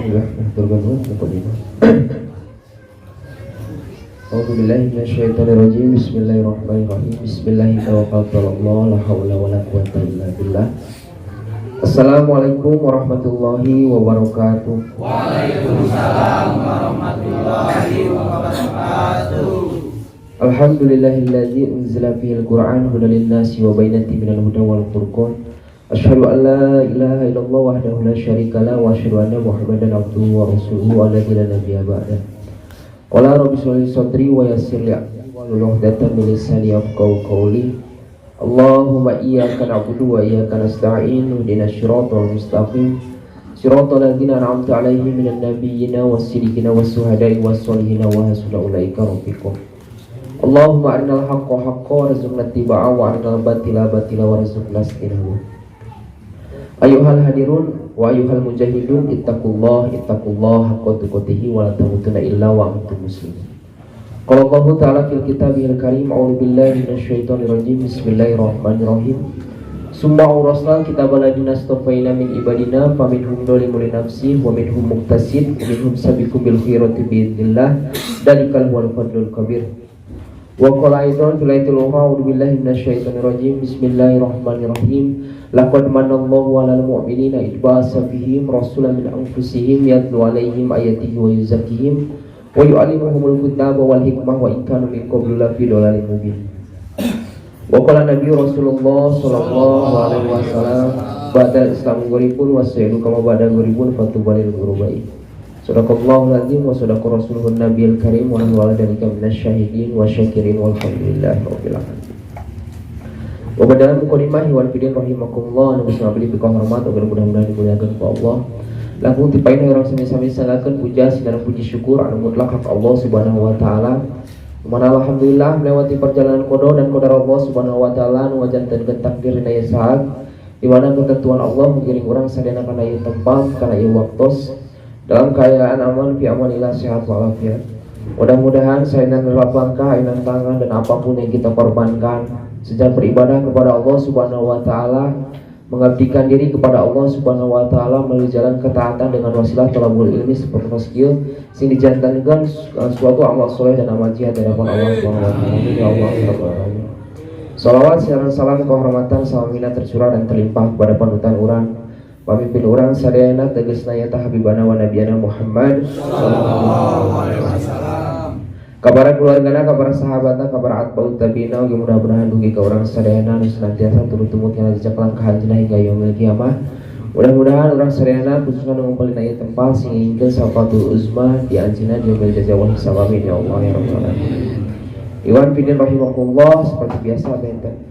Bismillah, A'udzubillahi minasyaitonirrajim. Bismillahirrahmanirrahim. Bismillahirrahmanirrahim. La haula wala quwwata illa billah. Assalamualaikum warahmatullahi wabarakatuh. Waalaikumsalam warahmatullahi wabarakatuh. Alhamdulillahilladzi unzila fihil Qur'an hudan lin-nasi wa bayyinatin minal huda wal furqan. Asyhadu an la ilaha illallah wahdahu la syarika lahu wa asyhadu anna Muhammadan abduhu wa rasuluhu alladzi la nabiyya ba'dahu. Qala rabbi shrah li sadri wa yassir li amri wahlul 'uqdatam min lisani yafqahu qawli. Allahumma iyyaka na'budu wa iyyaka nasta'in ihdinas siratal mustaqim siratal ladzina an'amta 'alaihim minan nabiyyina was-siddiqina was-syuhada'i was-sholihin wa hasuna ulaika rafiqa. Allahumma arinal haqqa haqqan warzuqna ittiba'ahu wa arinal batila batila warzuqna ijtinabah. Ayuhal hadirun wa ayuhal mujahidun ittaqullah haqqa tuqatih wa la tamutunna illa wa antum muslimun. Qala Allahu ta'ala fil kitabihil karim a'udzu billahi minasyaitonir rajim. Bismillahirrahmanirrahim. Summa awrasna kitabal ladina astafaina min ibadina faminhum dzalimun li nafsihi wa minhum muqtasid wa minhum sabiqun bil khairati bi idznillah dalikal huwal fadlul kabir. Wa qala aidan fil ayatil ukhra a'udzu billahi minasyaitonir rajim. Bismillahirrahmanirrahim. Laqad manallahu 'alal mu'minina idh ba'atsa fihim rasulan min anfusihim yatlu 'alaihim ayatihi wa yuzakkihim wa yu'allimuhumul kitaba wal hikmah wa in kanu min qablu lafi dhalalin mubin. Wa qala Nabi Rasulullah sallallahu alaihi wasallam ba'dal Islam gharibun wa sayyidu kama ba'da gharibun fatubalil ghurubai. Sadaqallahul azim wa sadaqa rasuluhun nabiyil karim wa nahnu 'ala dzalika minasyahidin wa syakirin walhamdulillahi rabbil alamin. Wabadalan mukadimah wal fidin rahimakumullah. Nabi sallallahu alaihi hormat agar mudah-mudahan dimuliakan oleh Allah. Langsung tipain orang sami-sami salahkan puja sinar puji syukur anu mutlak hak Allah Subhanahu wa taala. Mana alhamdulillah melewati perjalanan qada dan qadar Allah Subhanahu wa taala nu wajanteun takdir dina saat di mana ketentuan Allah mengiring orang sadayana kana ieu tempat kana ieu waktos dalam keadaan aman fi amanillah sehat walafiat. Mudah-mudahan saenan lapangkah inan tangan dan apapun yang kita korbankan sejak beribadah kepada Allah Subhanahu wa taala, mengabdikan diri kepada Allah Subhanahu wa taala melalui jalan ketaatan dengan wasilah talabul ilmi seperti skill sing dijantankan suatu amal soleh dan amal jihad di hadapan Allah Subhanahu wa taala. Ya Allah rabbal alamin. Salawat serta salam kehormatan salamina tercurah dan terlimpah kepada panutan urang pamimpin urang sadayana tegasna nya habibana wa nabiyana Muhammad sallallahu alaihi wasallam. Kabar keluargana, kabar sahabatna, kabar atba'ut tabi'ina, mudah-mudahan dugi ka urang sadayana nu senantiasa turut tumut kana jejak langkah anjeunna hingga yaumil kiamah. Mudah-mudahan urang sadayana khususna nu ngumpulin aya tempal sing ingkeun safatul uzma di anjeunna yaumil jazawah hisabamin ya Allah ya rabbal alamin. Iwan fidin rahimakumullah, seperti biasa benten.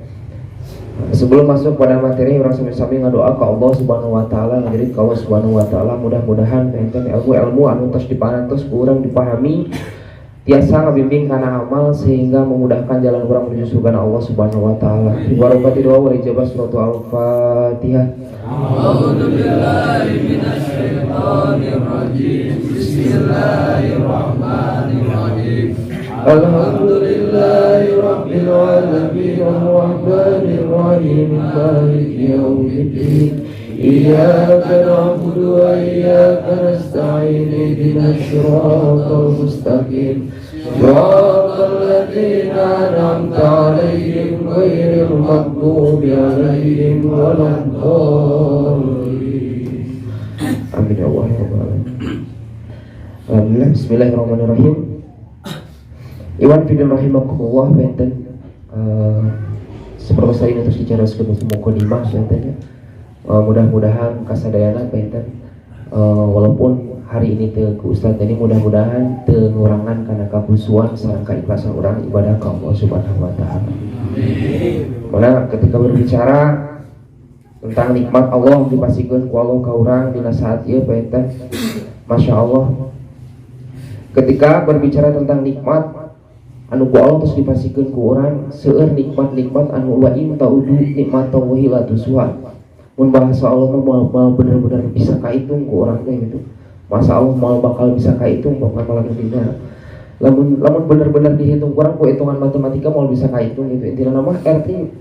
Sebelum masuk pada materi urang sami-sami ngadoa ka Allah Subhanahu wa taala, ngajirit ka Allah Subhanahu wa taala mudah-mudahan benten ilmu anu tos diparantos ku urang dipahami tiasa ngabimbing kana amal sehingga memudahkan jalan orang menuju surga Allah Subhanahu wa taala. Barakati doa wal ijabah surat Al-Fatihah. A'udzu billahi minasyaitonir rajim. Bismillahirrahmanirrahim. Alhamdulillahi rabbil alamin arrahmanir rahim maliki yaumiddin. Iyyaka na'budu wa iyyaka nasta'in ihdinas siratal mustaqim siratal ladzina an'amta 'alaihim ghairil maghdubi 'alaihim waladdallin. Amin ya Allah ya rabbal alamin. Alhamdulillah. Bismillahirrahmanirrahim. Iwan fidin rahimakumullah benten seperti saya ini terus bicara sebelum mukadimah benten. Mudah-mudahan kasadayana benten walaupun hari ini teu ku ustaz ini mudah-mudahan teu ngurangan kana kabusuan sareng kaikhlasan urang ibadah ka Allah Subhanahu wa taala. Mana ketika berbicara tentang nikmat Allah dipasikeun ku Allah ka urang dina saat ieu benten Masya Allah. Ketika berbicara tentang nikmat anu ku Allah terus dipasikeun ku urang seueur nikmat-nikmat anu wa in ta'udu nikmatallahi la tusuha. Mun bahasa Allah mau benar-benar bisa kahitung ku orang teh gitu. Masa Allah mau bakal bisa kahitung bapak malah dina. Lamun benar-benar dihitung kurang ku hitungan matematika mau bisa kahitung gitu. Intina nama arti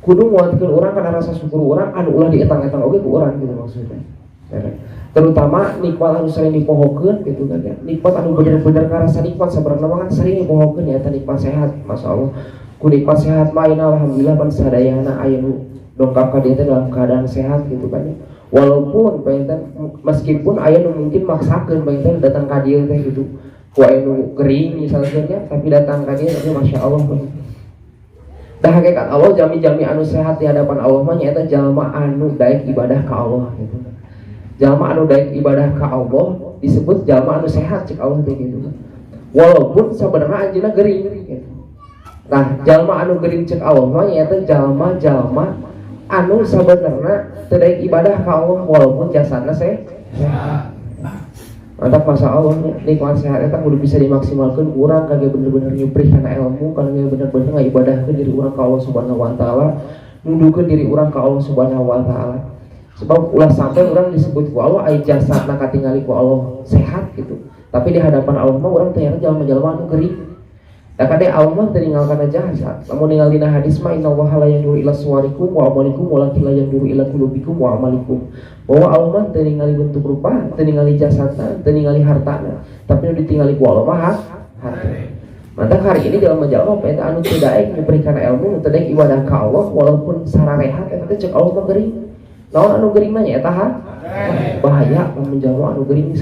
kudu nguatkeun urang kana rasa syukur urang anu ulah dietang-etang oge ku urang gitu maksudnya. Terutama nikmat anu sering dipohokeun gitu kan ya. Nikmat anu bener-bener karasa nikmat sabarna mah kan sering dipohokeun ya eta nikmat sehat. Masyaallah. Ku nikmat sehat mah alhamdulillah pan sadayana aya nu dongkap ka dieu teh dalam keadaan sehat gitu kan ya. Walaupun painten meskipun aya nu mungkin maksakeun painten datang ka dieu teh gitu. Ku aya nu gering misalnya tapi datang ka dieu tapi masyaallah. Dah hakikat Allah jami-jami anu sehat di hadapan Allah mah nyaeta jalma anu daek ibadah ka Allah gitu. Jalma anu daek ibadah ka Allah disebut jalma anu sehat cek Allah teh gitu. Walaupun sebenarnya anjeunna gering gitu. Nah, jalma anu gering cek Allah mah nyaeta jalma-jalma anu sebenarnya teu daek ibadah ka Allah walaupun jasadna sehat. Mantap masa Allah nikmat sehat eta kudu bisa dimaksimalkeun urang kage bener-bener nyuprih kana ilmu kage bener-bener ngibadahkeun diri urang ka Allah Subhanahu wa taala, nundukeun diri urang ka Allah Subhanahu wa taala. Sebab ulah sampai orang disebut ku Allah ai jasadna katingali ku Allah sehat gitu. Tapi di hadapan Allah mah urang teh jalma-jalma anu gering. Da kade Allah mah teu ninggalkeun jasad. Lamun ningali dina hadis mah innallaha la yanzuru ila suwarikum wa amalikum walakin la yanzuru ila qulubikum wa amalikum. Bahwa Allah mah teu ningali bentuk rupa, teu ningali jasadna, teu ningali hartana, tapi nu ditingali ku Allah mah hati. Mantap hari ini dalam menjawab eta anu teu daek diberikan ilmu, teu daek ibadah ka Allah walaupun sararehat eta teh cek Allah mah gering. Naon anu gering mah nyaeta bahaya menjalma anu gering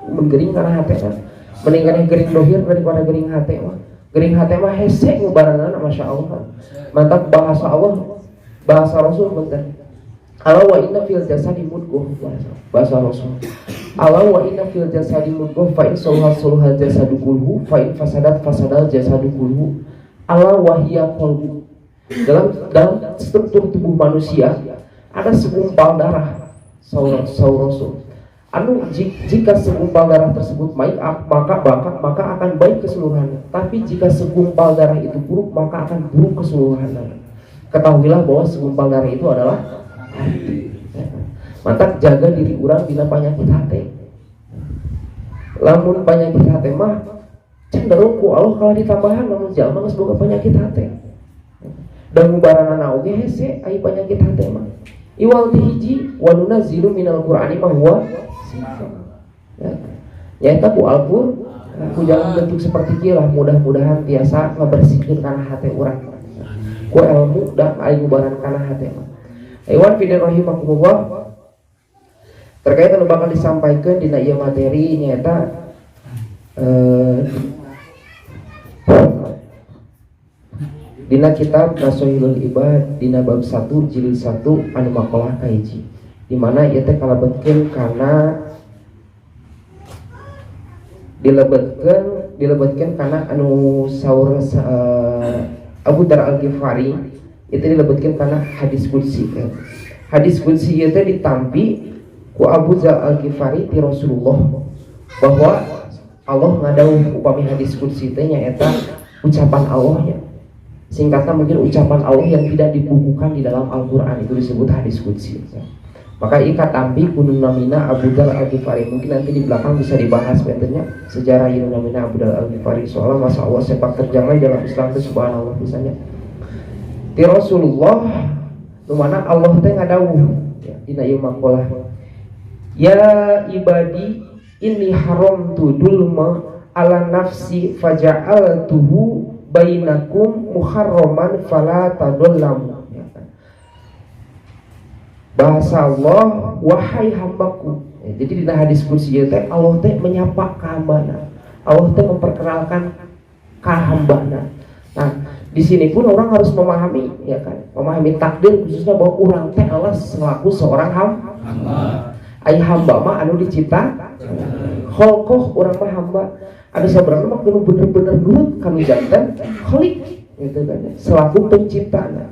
mun gering kana hate mah mending kana gering dohir daripada gering hate mah. Gering hate mah hese ngubaranana masyaallah. Mantap bahasa Allah, bahasa Rasul punten. Ala wa inna fil jasadi mudghah bahasa Rasul. Ala wa inna fil jasadi mudghah fa in sulhal jasadu kullu fa in fasadat fasadal jasadu kullu. Ala wa hiya qalbu. Dalam struktur tubuh manusia ada segumpal darah Rasul. Anu jika segumpal darah tersebut baik maka akan baik keseluruhannya. Tapi jika segumpal darah itu buruk maka akan buruk keseluruhannya. Ketahuilah bahwa segumpal darah itu adalah hati. Mantap jaga diri urang dina panyakit hati. Lamun penyakit hati mah cenderung ku Allah kalau ditambahan lamun jalma geus boga penyakit hati. Dan mubaranana oge hese aya penyakit hati mah. Iwal tihiji wa nunazzilu minal qur'ani ma huwa ya eta ku Al-Qur'an ku jalan bentuk seperti kieu lah mudah-mudahan tiasa ngabersihkeun kana hate urang ku ilmu dan aya ngubaran kana hate mah. Iwan fidan rahimakumullah terkait anu bakal disampaikan dina ieu materi nyaeta dina kitab Nasohilul Ibad dina bab 1 jilid 1 anu maqalah kahiji di mana ieu teh kalebetkeun kana dilebetkeun kana anu saur Abu Dar Al-Ghifari itu dilebetkeun kana hadis qudsi. Hadis qudsi ieu teh ditampi ku Abu Dar Al-Ghifari ti Rasulullah bahwa Allah ngadawuh upami hadis qudsi teh nyaeta ucapan Allah nya. Singkatnya mungkin ucapan Allah yang tidak dibukukan di dalam Al-Quran itu disebut hadis qudsi. Maka ikat tampi kudu namina Abu Dar Al-Ghifari. Mungkin nanti di belakang bisa dibahas bentuknya sejarah yang namina Abu Dar Al-Ghifari. Soalnya masya Allah sepak terjangnya dalam Islam itu subhanallah misalnya. Ti Rasulullah lumana Allah teh ngadawuh ya, dina ieu maqalah. Ya ibadi inni haramtu dulma ala nafsi faja'altuhu bainakum muharraman fala tadullam. Bahasa Allah wahai hambaku. Jadi di hadis qudsi teh Allah teh menyapa ka hambana. Allah teh memperkenalkan ka hambana. Nah, di sini pun orang harus memahami ya kan, memahami takdir khususnya bahwa orang teh Allah selaku seorang hamba. Ai hamba mah anu dicipta kholqoh urang mah hamba. Ada sebenarnya mah kudu bener-bener nurut kanu jantan khaliq gitu kan selaku penciptana.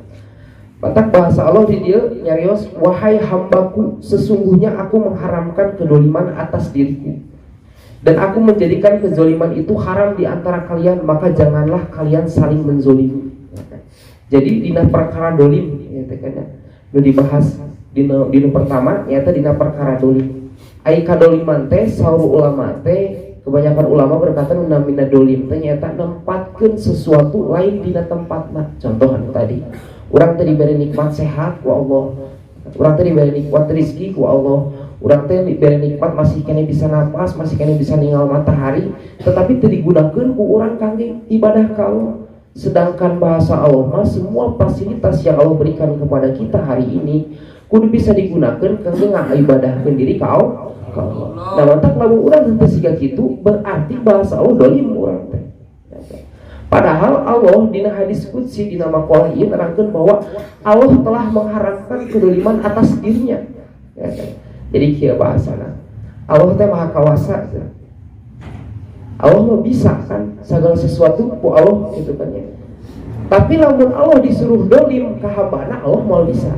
Batak bahasa Allah di dia nyarios wahai hambaku sesungguhnya aku mengharamkan kedoliman atas diriku dan aku menjadikan kezoliman itu haram di antara kalian maka janganlah kalian saling menzolimi. Jadi dina perkara dolim ya kan nu dibahas dina pertama nyata dina perkara dolim. Ai kadoliman teh saur ulama teh kebanyakan ulama berkata namina dolim ternyata nempatkeun sesuatu lain dina tempatna. Contoh anu tadi urang teh diberi nikmat sehat ku Allah, urang teh diberi nikmat rezeki ku Allah, Urang teh diberi nikmat masih kena bisa napas, masih kena bisa ninggal matahari, tetapi teu digunakeun ku urang kangge ibadah ka Allah. Sedangkan bahasa Allah mah semua fasilitas yang Allah berikan kepada kita hari ini kudu bisa digunakan kangge ngaibadahkeun diri ka Allah. Nah, mantak lamun urang henteu siga kitu berarti bahasa Allah dolim urang teh. Padahal Allah dina hadis qudsi dina maqalah ieu nerangkeun bahwa Allah telah mengharamkan kedoliman atas dirinya. Ya, kan? Jadi kieu bahasana. Allah teh maha kawasa. Allah mah bisa kan segala sesuatu ku Allah gitu kan ya. Tapi lamun Allah disuruh dolim ka hambana Allah moal bisa.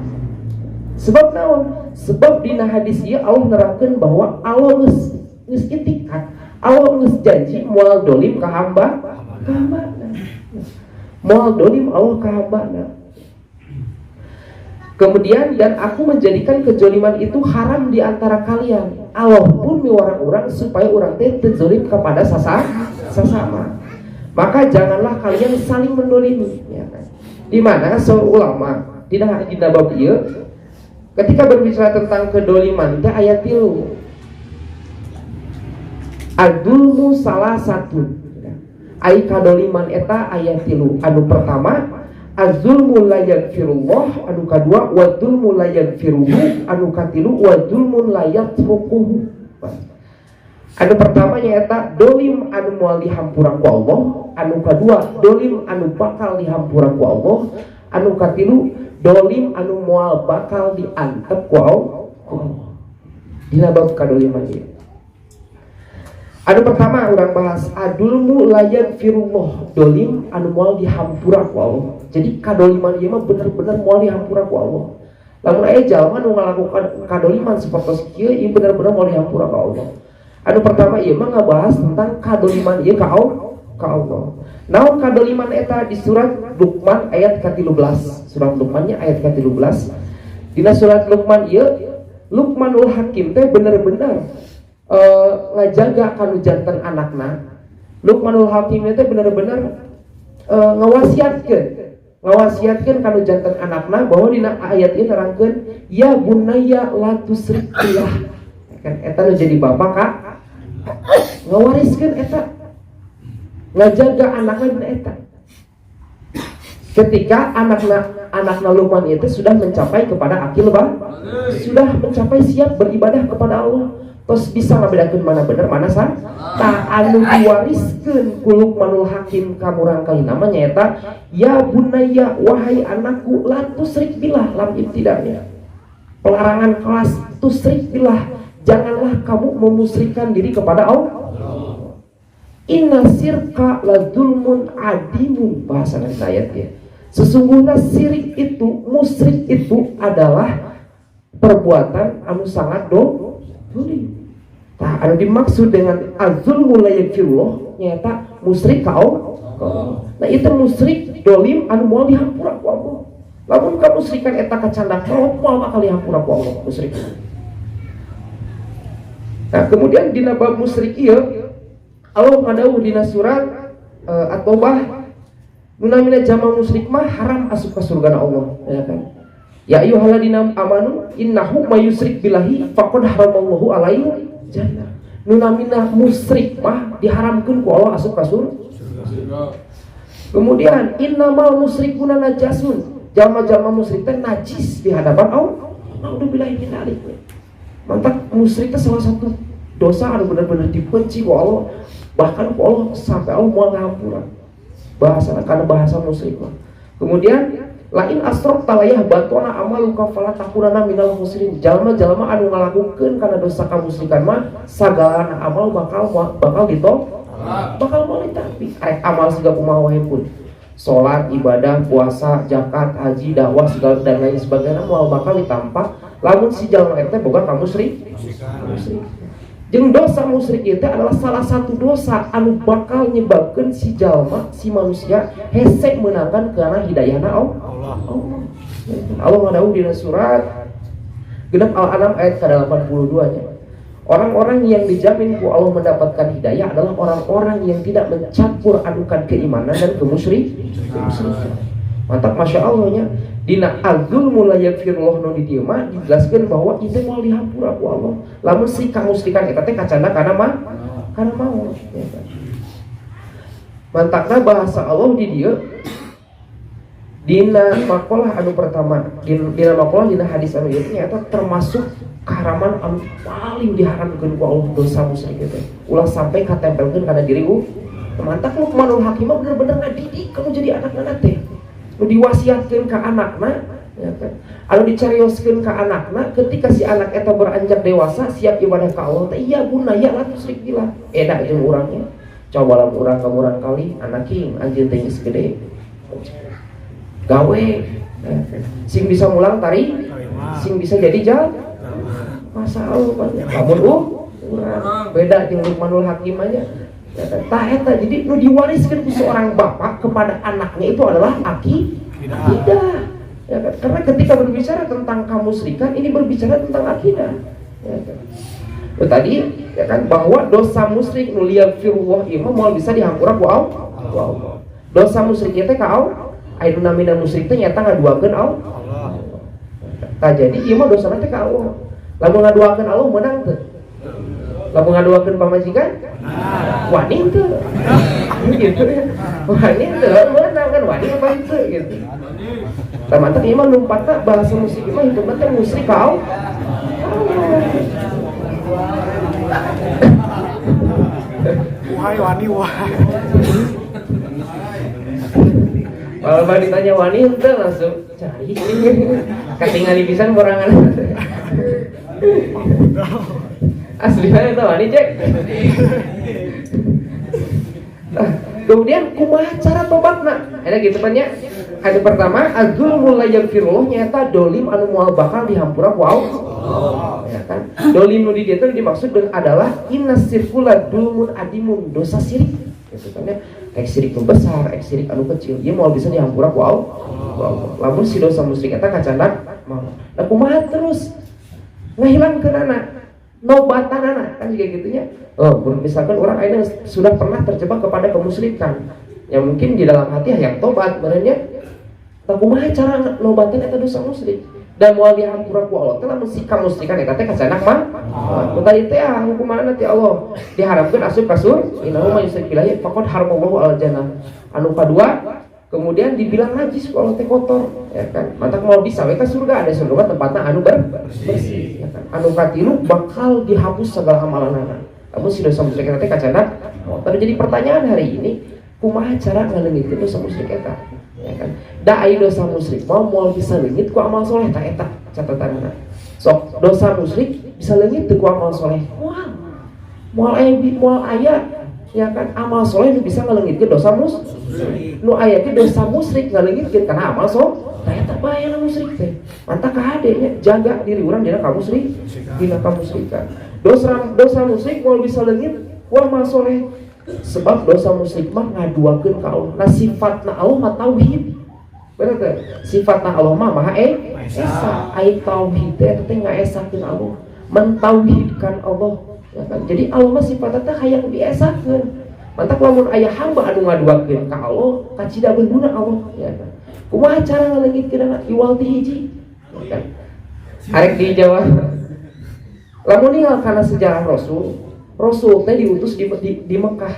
Sebab naon? Sebab dina hadis ieu Allah nerangkeun bahwa Allah geus itikat. Allah geus janji moal dolim ka hambana. Moal dolim Allah ka hambana. Kemudian dan aku menjadikan kejoliman itu haram di antara kalian. Allah pun miwarang orang supaya orang teh teu zolim kepada sesama. Maka janganlah kalian saling mendolimi. Ya kan? Di mana seorang ulama dina bab ieu ketika berbicara tentang kedoliman teh ayat 3. Adulmu salah satu. Ai kadoliman eta ayat 3. Anu pertama azulmu la yaghfirullah, anu kadua wadzulmu la yaghfiruhu, anu katilu wadzulmun la yatrukuhu. Anu pertama nyaeta dolim anu moal dihampura ku Allah, anu kadua dolim anu bakal dihampura ku Allah, anu katilu dolim anu moal bakal diantep ku Allah. Dina bab kadoliman ieu. Anu pertama urang bahas adulmu layan firullah, dolim anu moal dihampura ku Allah. Jadi kadoliman ieu mah bener-bener moal dihampura ku Allah. Lamun aya jalma nu ngalakukan kadoliman sapertos kieu ieu bener-bener moal dihampura ku Allah. Anu pertama ieu mah ngabahas tentang kadoliman ieu ka Allah. Naon kadoliman eta di surat Luqman ayat ke-13. Surat Luqman nya ayat ke-13. Dina surat Luqman ieu Luqmanul Hakim teh bener-bener ngajaga kanu janten anakna. Luqmanul Hakim teh bener-bener ngawasiatkeun kanu janten anakna bahwa dina ayat ieu nerangkeun ya bunayya la tusyrik billah. Kan eta nu jadi bapak Kak ngawariskeun eta ngajaga anakna dina eta. Ketika anakna Luqman itu sudah mencapai kepada akil sudah mencapai siap beribadah kepada Allah. Terus bisa ngabedakeun mana bener mana salah. Tah anu diwariskeun ku Luqmanul Hakim ka murang kalina mah nyaeta ya bunayya wahai anakku la tusyrik billah lam ibtida'nya. Pelarangan kelas tusyrik billah, janganlah kamu memusyrikkan diri kepada Allah. Inna sirka la dzulmun adimun bahasa ayatnya. Sesungguhnya sirik itu, musyrik itu adalah perbuatan anu sangat dolim. Nah, anu dimaksud dengan azulmu la yaghfirullah nyata musyrik ka Allah. Nah, itu musyrik dolim anu moal dihampura ku Allah. Lamun ka musyrikan eta kacandak moal bakal dihampura ku Allah musyrik. Nah, kemudian dina bab musyrik ieu Allah ngadawuh dina surat At-Taubah munamina jama musyrik mah haram asup ka surgana Allah, ya kan? Ya ayyuhalladzina amanu innahu may yusyrik billahi faqad haramallahu alaihi jannah. Nunamina musyrik mah diharamkeun ku Allah asup ka surga. Kemudian innamal musyrikuna najasun. Jalma-jalma musyrik teh najis di hadapan Allah. Naudzubillahi min dzalik. Mantap musyrik teh salah satu dosa anu benar-benar dibenci ku Allah. Bahkan ku Allah sampai Allah moal ngahampura. Bahasana kana bahasa musyrik mah. Kemudian lain asrok talayah batona amaluka fala takunana minal muslimin. Jalma-jalma anu ngalakukeun kana dosa kamusyrikan mah sagalana amal bakal ditolak, bakal moal ditampi. Arek amal siga kumaha wae pun. Salat, ibadah, puasa, zakat, haji, dakwah segala dan lain sebagainya moal bakal ditampa lamun si jalma eta boga ka musyrik. Jeung dosa musyrik itu adalah salah satu dosa anu bakal nyebabkeun si jalma, si manusia hese meunangkan kana hidayahna Allah. Allah ngadawuh dina surat genep Al-An'am ayat ke-82 nya. Orang-orang yang dijamin ku Allah mendapatkan hidayah adalah orang-orang yang tidak mencampur adukan keimanan dan kemusyrikan. Mantap, masya Allah nya. Dina al-zulmu la yaghfirullah nu di dieu mah dijelaskeun bahwa itu moal dihampura ku Allah. Lamun si kamusrikan eta teh kacana kana maut ya kan. Mantakna bahasa Allah di dieu dina maqalah anu pertama, dina maqalah dina hadis anu ieu nyata termasuk kaharaman anu paling diharamkeun ku Allah dosa musyrik teh. Ulah sampai katempelkeun kana diri mantak Luqmanul Hakim bener-bener ngadidik kamu jadi anak-anak teh. Nu diwasiatkeun ka anakna ya kan. Anu dicarioskeun ka anakna ketika si anak eta beranjak dewasa siap ibadah ka Allah teh iya guna ya lah musyrik billah. Eda jeung urangnya. Coba lamun urang kamurang kali anak king anjeun teh geus gede. Gawe sing bisa mulang tari, sing bisa jadi masa Allah banyak. Lamun urang beda jeung Luqmanul Hakim aja. Ya kan? Tah eta jadi nu diwariskeun ku seorang bapak kepada anaknya itu adalah akidah. Ya kan? Karena ketika berbicara tentang kamusyrikan ini berbicara tentang akidah. Ya kan? Tadi ya kan bahwa dosa musyrik nu liyaghfirullah ieu moal bisa dihampura ku Allah. Dosa musyrik teh ka Allah. Ayeuna mina musyrik teh nyata ngaduakeun Allah. Tah jadi ieu mah dosana teh ka Allah. Lamun ngaduakeun Allah menang teu? Lamun ngaduakeun pamajikan? Wani teu. Gitu ya. Wani teu menang kan wani apa itu gitu. Tah mantep ieu mah lompatna bahasa musyrik mah hitungna teh musyrik ka Allah. Wahai wani wahai. Kalau ditanya wani ente langsung cari. Katingali pisan borangan. Aslinya itu wani cek. Kemudian kumaha cara tobatna? Ada gitu kan ya. Ada pertama azulmul la yaghfirullah nyata dolim anu moal bakal dihampura ku Allah. Ya kan? Dolim nu di dieu teh dimaksud adalah innasirkula dulmun adimun dosa sirik. Gitu kan ya. Sirik nu besar, sirik anu kecil, ieu moal bisa dihampura ku Allah. Lamun si dosa musyrik eta kacandak mah. Da kumaha terus ngahilangkeunana? Nobatanana kan juga gitunya. Oh, misalkan orang ayeuna sudah pernah terjebak kepada kemusyrikan. Ya mungkin di dalam hati yang tobat benernya. Tah kumaha cara nobatan eta dosa musyrik? Dan moal dihampura ku Allah teh lamun si kamusyrikan eta teh kacandak mah. Tadi teh hukumanna ti Allah diharapkeun asup ka surga. Innahu may yusyrik billahi faqad haramallahu al jannah. Anu kadua kemudian dibilang najis kalau teh kotor ya kan. Mantak mau bisa we ka surga ada surga tempatna anu bersih ya kan. Anu katilu bakal dihapus segala amalanna. Lamun si dosa musyrik eta teh kacandak. Jadi pertanyaan hari ini kumaha cara ngaleungitkeun dosa musyrik eta? Ya kan. Da aya dosa musyrik moal bisa leungit ku amal soleh tah eta catatanna. Sok dosa musyrik bisa leungit teu ku amal soleh. Moal aya ya kan amal soleh nu bisa ngaleungitkeun dosa musyrik. Nu aya teh dosa musyrik ngaleungitkeun kana amal soleh. Tah eta bahayana musyrik teh. Mantap ka hadenya jaga diri urang dina kamusyrik, dina kamusyrikan. Dosa musyrik moal bisa leungit ku amal soleh. Sebab dosa musyrik mah ngaduakeun ka Allah. Nah sifatna Allah mah tauhid. Bener teh? Sifatna Allah mah maha esa. Ai tauhid teh ngaesakeun Allah, mentauhidkan Allah. Ya kan? Jadi Allah mah sifatna teh hayang diesakeun. Mantap lamun aya hamba anu ngaduakeun ka Allah, kacida beununa Allah, ya kan. Kumaha cara ngaleungitkeunna? Iwal ti hiji. Ya kan? Arek di Jawa. Lamun ninggal kana sejarah Rasul teh diutus di Mekah,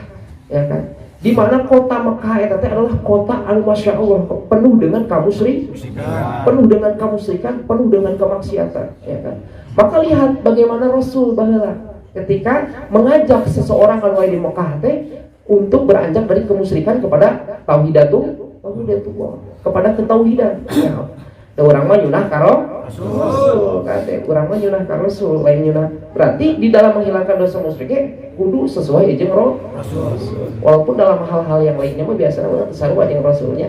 ya kan? Di mana kota Mekah eta teh adalah kota anu masya Allah penuh dengan penuh dengan kamusyrikan, penuh dengan kemaksiatan, ya kan? Maka lihat bagaimana Rasul baheula ketika mengajak seseorang anu di Mekah teh untuk beranjak dari kemusyrikan kepada tauhidatullah, kepada ketauhidan. Ya. Da urang mah nyunah karo Rasul, kate urang mah nyunah karo Rasul, lain nyunah. Berarti di dalam menghilangkan dosa musyrik kudu sesuai jeung Rasul. Walaupun dalam hal-hal yang lainnya mah biasanya urang sarua jeung Rasulnya.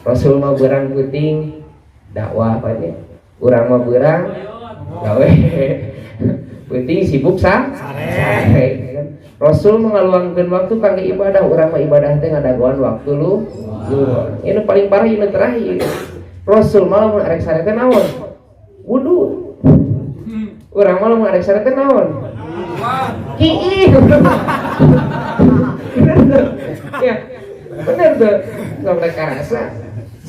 Rasul mah beurang peuting dakwah apa nya. Urang mah beurang gawe. Peuting sibuk sare. Rasul mengaluangkeun waktu kangge ibadah, urang mah ibadah teh ngadagoan waktu lu. Ini paling parah ini terakhir. Rasul malah mun arek sare teh naon? Wudu. Urang malah mun arek sare teh naon? Kiih. Ya. Bener tuh. Sampai karasa.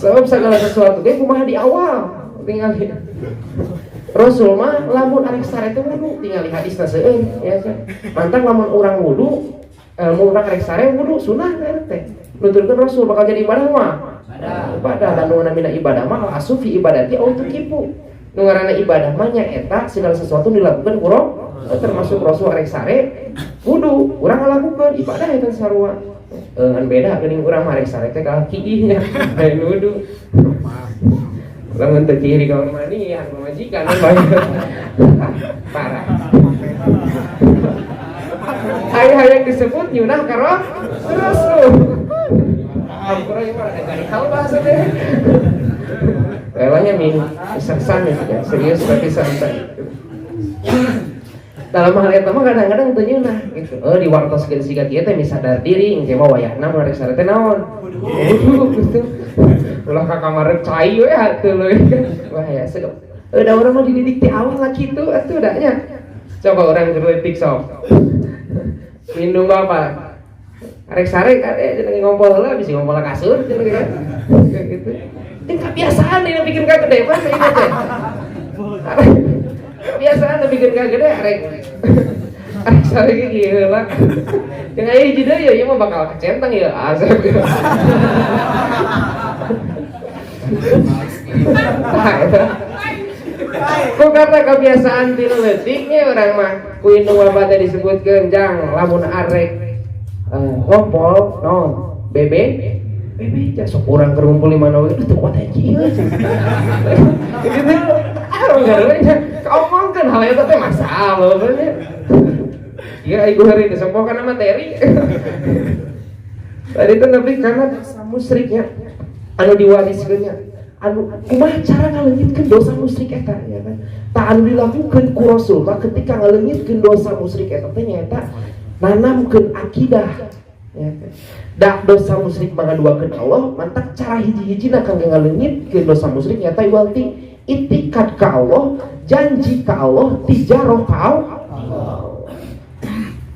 Sebab segala sesuatu ge kumaha di awal tingali. Rasul mah lamun arek sare teh wudu tingali hadisna seueur ya kan. Mantang lamun urang wudu mun urang arek sare wudu sunah teh. Nuturkeun Rasul bakal jadi ibadah mah. Ibadah dan nu namina ibadah mah asu fi ibadati au tukipu. Nu ngaranna ibadah mah nyaeta segala sesuatu dilakukan ku termasuk Rasul arek sare wudu urang ngalakukeun ibadah eta sarua. Ngan beda geuning urang mah arek sare teh kaki nya lain wudu. Lamun teu ciri kamar mandi ya majikan parah. Hayang disebut nyunah karo Rasul. Ampura ieu mah dari hal bahasa teh. Kayaknya min sersan ya, serius tapi santai. Dalam hal eta mah kadang-kadang teu nyeunah gitu. Diwartoskeun siga kieu teh misadar diri engke mah wayahna rek sare teh naon. Gitu. Ulah ka kamar cai we atuh leuy. Wah ya sedep. Da urang mah dididik ti awal lah kitu atuh da nya. Coba urang ngeuletik sok. Minum apa? Arek sare cenah ngompol heula bisi ngompol kasur cenah gitu. Teh kebiasaan dina bikin ka gede mah ieu teh. Kebiasaan bikin ka gede arek sare ge kieu heula. Jeung aya hiji deui ieu mah bakal kecentang ya asep. Ku karena kebiasaan tilu leutiknya urang mah ku indung wabada disebutkeun jang lamun arek ngompol non bebe ja sok urang keur ngumpul di mana we teu kuat hiji ieu gitu ngarunya kaomongkeun hal eta teh masalah bener ya ieu hari teh sok kana materi tadi teh nepi kana dosa musyriknya anu diwariskeunnya anu kumaha cara ngaleungitkeun dosa musyrik eta ya kan tah anu dilakukeun ku Rasul mah ketika ngaleungitkeun dosa musyrik eta teh nyaeta nanamkeun akidah ya kan. Da dosa musyrik mangaduakeun Allah mantak cara hiji-hijina kangge ngaleungitkeun dosa musyrik nyaeta iwalti itikad ka Allah janji ka Allah tijaroh ka Allah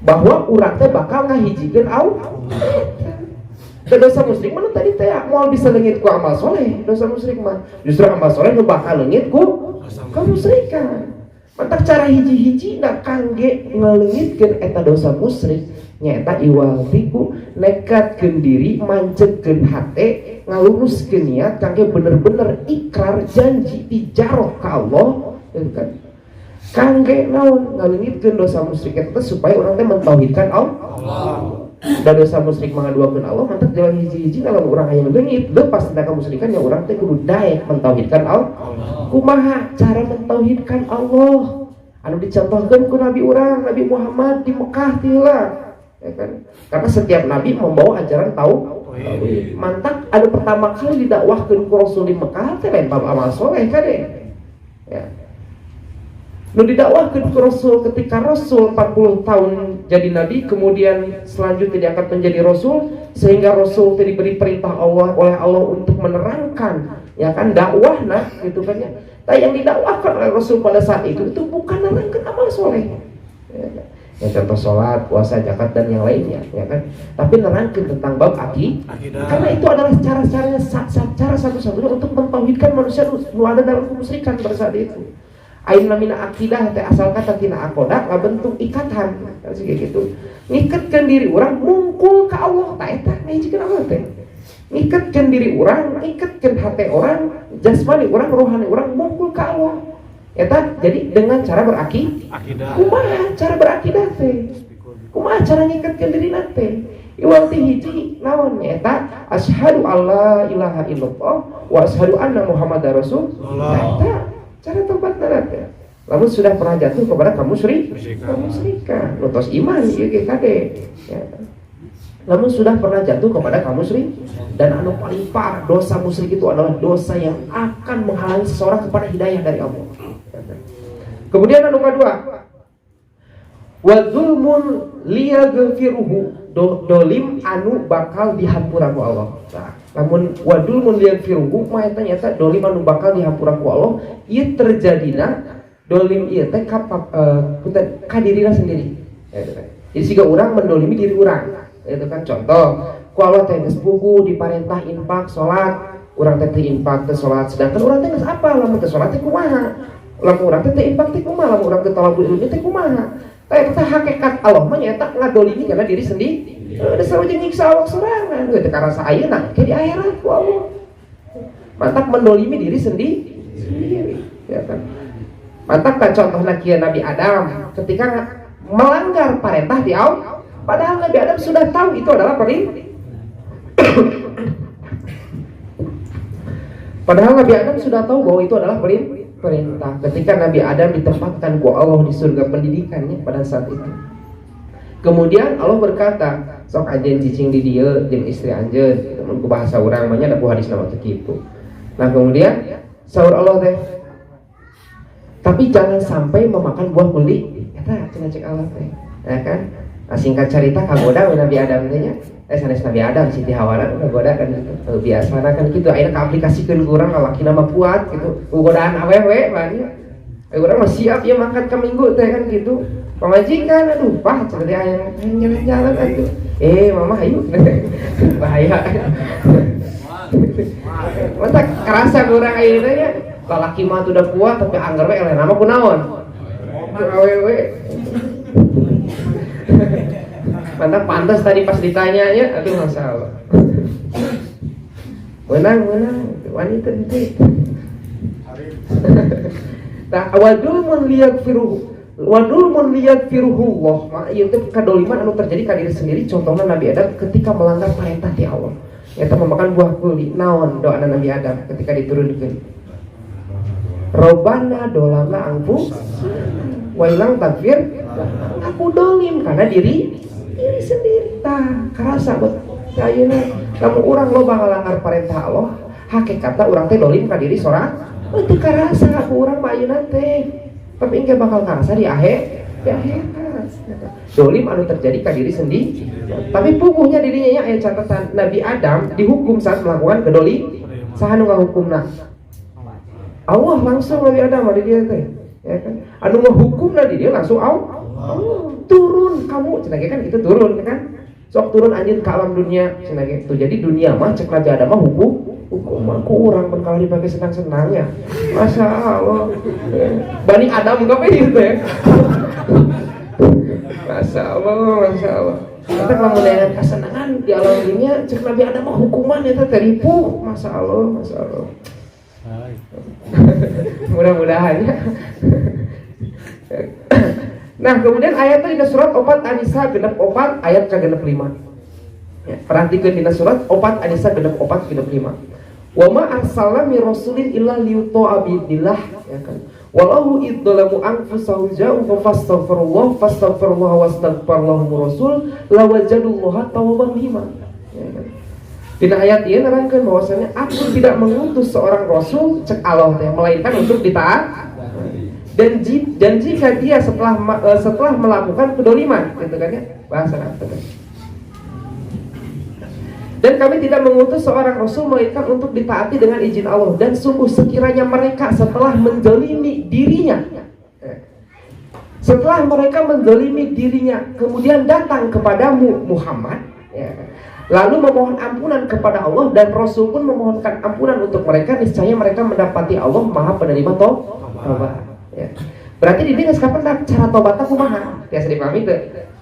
bahwa urang teh bakal ngahijikeun Allah. Dosa musyrik mana tadi teh moal bisa leungit ku amal soleh. Dosa musyrik mah justru amal soleh nu bakal leungit ku kamusyrikan. Mantak cara hiji-hiji na kangge ngaleungitkeun eta dosa musyrik nyaeta iwalti ku nekatkeun diri mancekeun hate ngaluruskeun niat kangge bener-bener ikrar janji tijaroh ka Allah kan. Kangge naon ngaleungitkeun dosa musyrik eta supaya urang teh mentauhidkan Allah. Dan dosa musyrik mangaduakeun Allah mantap jalan hiji-hiji lamun urang aya leungit lepas tina kamusyrikan ya urang teh kudu daek mentauhidkan Allah. Kumaha cara mentauhidkan Allah? Anu dicontohkeun ku Nabi urang Nabi Muhammad di Mekah ti heula. Ya kan? Karena setiap nabi membawa ajaran tauhid. Mantap anu pertama kali didakwahkeun ku Rasul di Mekah teh lain bab amal soleh kade. Ya. Nu didakwahkeun ku Rasul ketika Rasul 40 tahun jadi nabi kemudian selanjutnya diangkat menjadi Rasul sehingga Rasul diberi perintah Allah oleh Allah untuk menerangkan ya kan dakwahna gitu kan ya. Tapi yang didakwahkan oleh Rasul pada saat itu bukan menerangkan amal soleh. Ya, kan? Ya contoh sholat, puasa, zakat dan yang lainnya ya kan. Tapi menerangkan tentang bab akidah. Karena itu adalah cara satu-satunya untuk mentauhidkan manusia nu ada dalam kemusyrikan pada saat itu. Ain namina akidah teh asal kata tina akoda ngabentuk ikatan kayak gitu. Ngiketkeun diri urang mungkul ka Allah tah eta ngijikeun Allah teh. Ngiketkeun diri urang, ngiketkeun hate urang, jasmani urang, rohani urang mungkul ka Allah. Eta jadi dengan cara berakidah. Kumaha cara berakidah teh? Kumaha cara ngiketkeun dirina teh? Iwalti hiji naon eta asyhadu alla ilaha illallah wa asyhadu anna muhammadar rasulullah. Cara tobat nanti. Lalu sudah pernah jatuh kepada kamusyrikan, lutos iman ieu ge kade. Ya. Lalu sudah pernah jatuh kepada kamusyrik dan anu paling parah dosa musyrik itu adalah dosa yang akan menghalangi seseorang kepada hidayah dari Allah. Kemudian anu kedua, wa dzulmun liyaghfiruhu dolim anu bakal dihampura ku Allah. Nah, lamun wadul mun liyaghfiruhu mah eta nyata dolim anu bakal dihampura ku Allah ieu terjadina dolim ieu teh ka dirina sendiri. Jadi siga urang mendolimi diri urang. Itu kan contoh ku Allah teh geus pugu diparentah infak salat urang teh infak teh salat, sedangkan urang teh geus apa lamun teh salat teh kumaha, lamun urang teh infak teh kumaha, lamun urang teh talabul ilmi teh kumaha. Teh hakikat Allah mah nyata ngadolimi karena diri sendiri. Ada sama jeung nyiksa awak sorangan, teu karasa ayeuna ke di akhirat ku Allah. Mantap mendolimi diri sendiri, ya kan. Mantap kan contohna kieu Nabi Adam ketika melanggar perintah di Allah, padahal Nabi Adam sudah tahu itu adalah padahal Nabi Adam sudah tahu bahwa itu adalah perintah. Ketika Nabi Adam ditempatkan ku Allah di surga pendidikannya pada saat itu. Kemudian Allah berkata, sok anjeun cicing di dieu jeung istri anjeun, temen ku bahasa urang mah nya da ku hadis nama teh kitu. Nah, kemudian saur Allah teh, tapi jangan sampai memakan buah kuldi. Eta cenah cek Allah teh. Ya kan? Nah, singkat cerita kagoda we Nabi Adam teh nya. Sanes Nabi Adam Siti Hawa kagoda kan biasana kan kitu ayeuna kaaplikasikeun urang lalaki nama kuat gitu. Godaan awewe bani. Urang mah siap ya makan ka minggu teh kan gitu. Pamajikan aduh pah cenah teh aya jalan-jalan atuh. Mama hayu. Bahaya. Mata kerasa urang ayeuna nya lalaki mah udah kuat tapi anggar we eleh nama kunaon? Awewe. Mantap pantas tadi pas ditanyanya, aduh masalah. Menang wanita itu. Nah, wadul mun liyagfiruhullah, mak ieu teh kadoliman anu terjadi ka diri sendiri. Contohna Nabi Adam ketika melanggar perintah ti Allah. Eta memakan buah kuldi. Naon doana Nabi Adam ketika diturunkeun? Robbana dolana angfus wa ilang takfir aku dolim karena diri sendiri. Tah karasa buat ayeuna kamu urang lo bakal langgar perintah Allah, hakikatna urang teh dolim ka diri sorang. Teu karasa aku urang mah ayeuna teh, tapi engke bakal karasa di akhirat. Dolim anu terjadi ka diri sendiri. Tapi puguhnya dirinya nya aya catatan Nabi Adam dihukum saat melakukan kedolim. Saha nu ngahukumna? Allah langsung Nabi Adam di dia teh, ya kan? Anu menghukumna di dia langsung Allah. Turun kamu, cenah kan itu turun kan? Sok turun anjeun ke alam dunia, cenah gitu. Jadi dunia mah cek Nabi Adam mah hukum aku urang pun kalau dipakai senang-senang ya. Masya Allah. Bani Adam enggak pengen teh. Masya Allah. Kita kalau melihat kesenangan di alam dunia, cek Nabi Adam mah hukuman eta teh ripuh. Masya Allah. Mudah-mudahan ya. Nah, kemudian ayat itu di surat 4 An-Nisa genep 4 ayat ka genep 5. Ya, perhatikan di surat 4 An-Nisa genep 4 genep 5. Wa ma arsalna mir rasulin illa liyuta'a bi'idillah, ya kan. Wallahu idzalamu anfusahum ja'u fastaghfirullah wastaghfarallahu rasul lawajadullaha tawwabar rahim. Ya kan. Dina ayat ieu nerangkeun bahwasanya aku tidak mengutus seorang rasul cek Allah teh melainkan untuk ditaat. Dan jika dia setelah melakukan kedoliman, gitu kan ya, bahasa apa kan? Dan kami tidak mengutus seorang rasul melainkan untuk ditaati dengan izin Allah. Dan sungguh sekiranya mereka setelah menzalimi dirinya, kemudian datang kepadamu Muhammad, ya, lalu memohon ampunan kepada Allah dan Rasul pun memohonkan ampunan untuk mereka, niscaya mereka mendapati Allah Maha Penerima Taubat. Ya. Berarti di dieu kapan cara tobatna kumaha? Tiasa dipahami teu?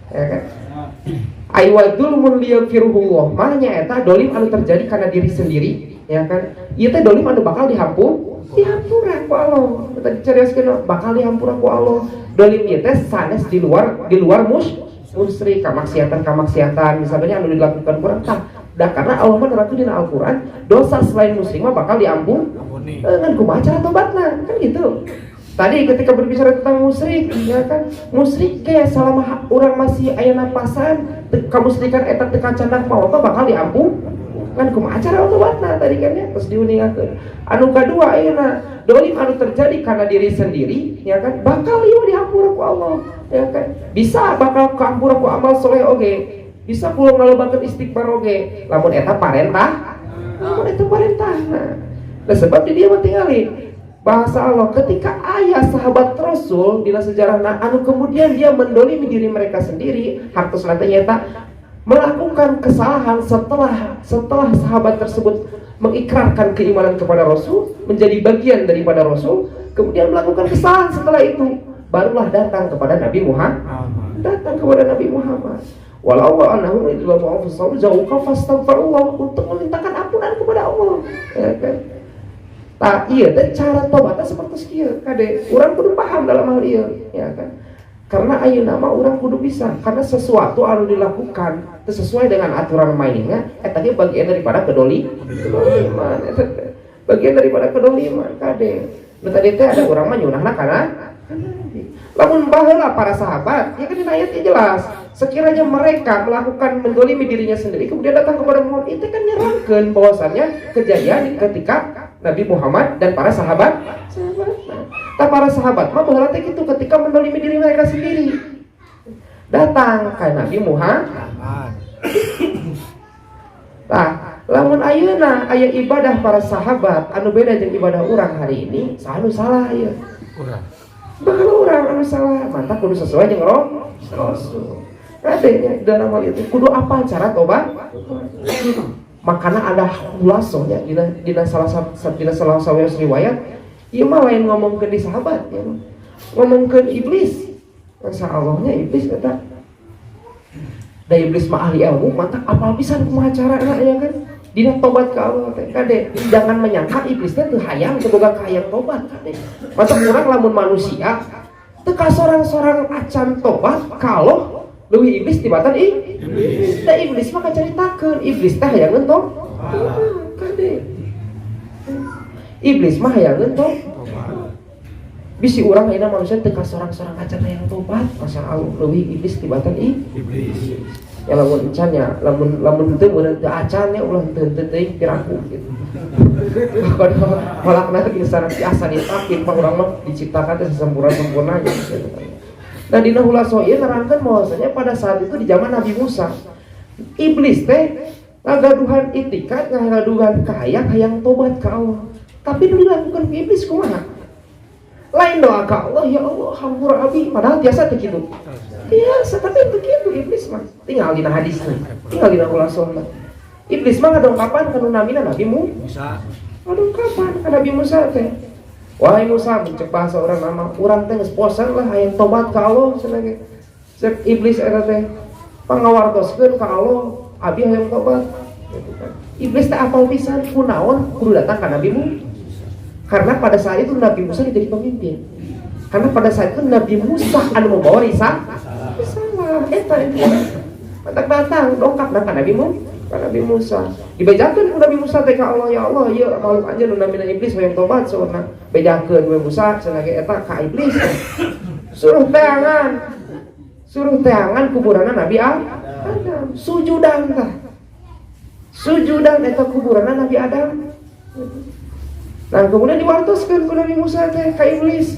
Ya kan? Aywadul mun liyagfiruhullah, makanya eta dolim anu terjadi karena diri sendiri, ya kan? Ieu teh dolim anu bakal dihampura ku Allah. Tadi carioskeun bakal dihampura ku Allah. Dolim ieu teh sanes di luar musyrik, kamaksiatan misalnya anu dilakukan kurang tah. Karena Allah menerangkeun dina Al-Qur'an, dosa selain musyrik mah bakal diampuni. Ngan kumaha cara tobatna? Kan gitu. Tadi ketika berbicara tentang musyrik, ya kan, musyrik kayak selama orang masih aya napasan, kamusyrikan eta teu kacandak mah bakal diampun. Kan kumaha cara tobatna tadi kan ya, terus diuningakeun. Anu kadua ayeuna, dolim anu terjadi karena diri sendiri, ya kan, bakal ieu dihampura ku Allah, ya kan. Bisa bakal kahampura ku amal soleh oge. Bisa pulang ngalobakeun istighfar oge. Lamun eta parentah. Nah, sebab di dia mah tingali bahasa Allah ketika ayah sahabat Rasul dina sejarahna anu kemudian dia mendolimi diri mereka sendiri, hartos nantinya eta melakukan kesalahan setelah sahabat tersebut mengikrarkan keimanan kepada Rasul, menjadi bagian daripada Rasul, kemudian melakukan kesalahan setelah itu, barulah datang kepada Nabi Muhammad. Walau annahu idza ma'afusau jauka fastaghfirullah, untuk memintakan ampunan kepada Allah, ya kan? Nah, iya, dan cara tobatnya seperti sekieu, kade. Urang kudu paham dalam hal ieu, ya kan? Karena ayeuna mah urang kudu bisa, karena sesuatu anu dilakukan sesuai dengan aturan mainnya, eta ge bagian daripada kedoliman, bagian daripada kedoliman, kade. Nu tadi teh ada urang mah nyunahna kana lamun baheula para sahabat, ya kan di ayatnya jelas, sekiranya mereka melakukan mendolimi dirinya sendiri kemudian datang kepada Muhammad, itu kan nyerangkeun bahwasannya kejadian ketika Nabi Muhammad dan para sahabat. Nah, para sahabat mah baheula teh kitu, ketika mendolimi diri mereka sendiri datang ke Nabi Muhammad. Nah, lamun ayeuna aya ibadah para sahabat anu beda jeung ibadah urang hari ini, salah ieu. Bakal urang anu salah, mantap kudu sesuai jeung Rasul. Kadenya dalam hal itu kudu apa cara tobat? Makanya ada ulasonya dina salah satu riwayat, ieu mah lain ngomongkeun di sahabat, ya. Ngomongkeun iblis. Masya Allahnya iblis eta. Da iblis mah ahli ilmu, mantap apal pisan kumaha carana, ya kan? Dina tobat ke Allah teh, kade. Jangan menyangka iblis teh teu hayang teu boga kahayang tobat, kade. Mantap urang lamun manusia teu ka sorang-sorang acan tobat kalau leuwih iblis tibatan iblis. Da iblis mah kacaritakeun, iblis teh hayangeun tobat, kade. Iblis mah hayangeun tobat. Bisi urang ayeuna manusia teu ka sorang-sorang acan hayang tobat, masya Allah leuwih iblis tibatan iblis. Ya lamun encannya, lamun teu meureun teu acan ya ulah teu teuing piraku gitu. Kalau malakna geus sareng biasa ditakin mah urang mah diciptakan teh sesempurna-sempurnanya gitu. Nah dina hulaso ieu nerangkeun bahwasanya pada saat itu di zaman Nabi Musa, iblis teh ngagaduhan itikat, ngagaduhan hayang tobat ka Allah. Tapi nu dilakukan ke iblis kumaha? Lain doa ka Allah, ya Allah hampura abi, padahal biasa teh kitu. Biasa, tapi begitu iblis mah. Tinggal dina hadisna, tinggal dina ulasonna. Iblis mah ngadongkapan ka namina Nabi Musa. Ngadongkapan ka Nabi Musa teh. Wahai Musa, cek bahasa urang mah, urang teh geus posan lah hayang tobat ka Allah cenah ge. Cek iblis eta teh pangawartoskeun ka Allah, abi hayang tobat. Iblis teh apal pisan kunaon kudu datang ka Nabi Musa. Karena pada saat itu Nabi Musa jadi pemimpin. Karena pada saat itu Nabi Musa anu membawa risalah. Eta itu. Datang dongkap ka Nabi Musa. Dibejakeun ku Nabi Musa teh ka Allah, ya Allah, ieu makhluk anjeun nu namina iblis hayang tobat saurna. Bejakeun we Musa cenah ge eta ka iblis. Suruh teangan kuburanna Nabi Adam. Sujudan eta kuburanna Nabi Adam. Nah kemudian diwartoskeun ku Nabi Musa teh ka iblis.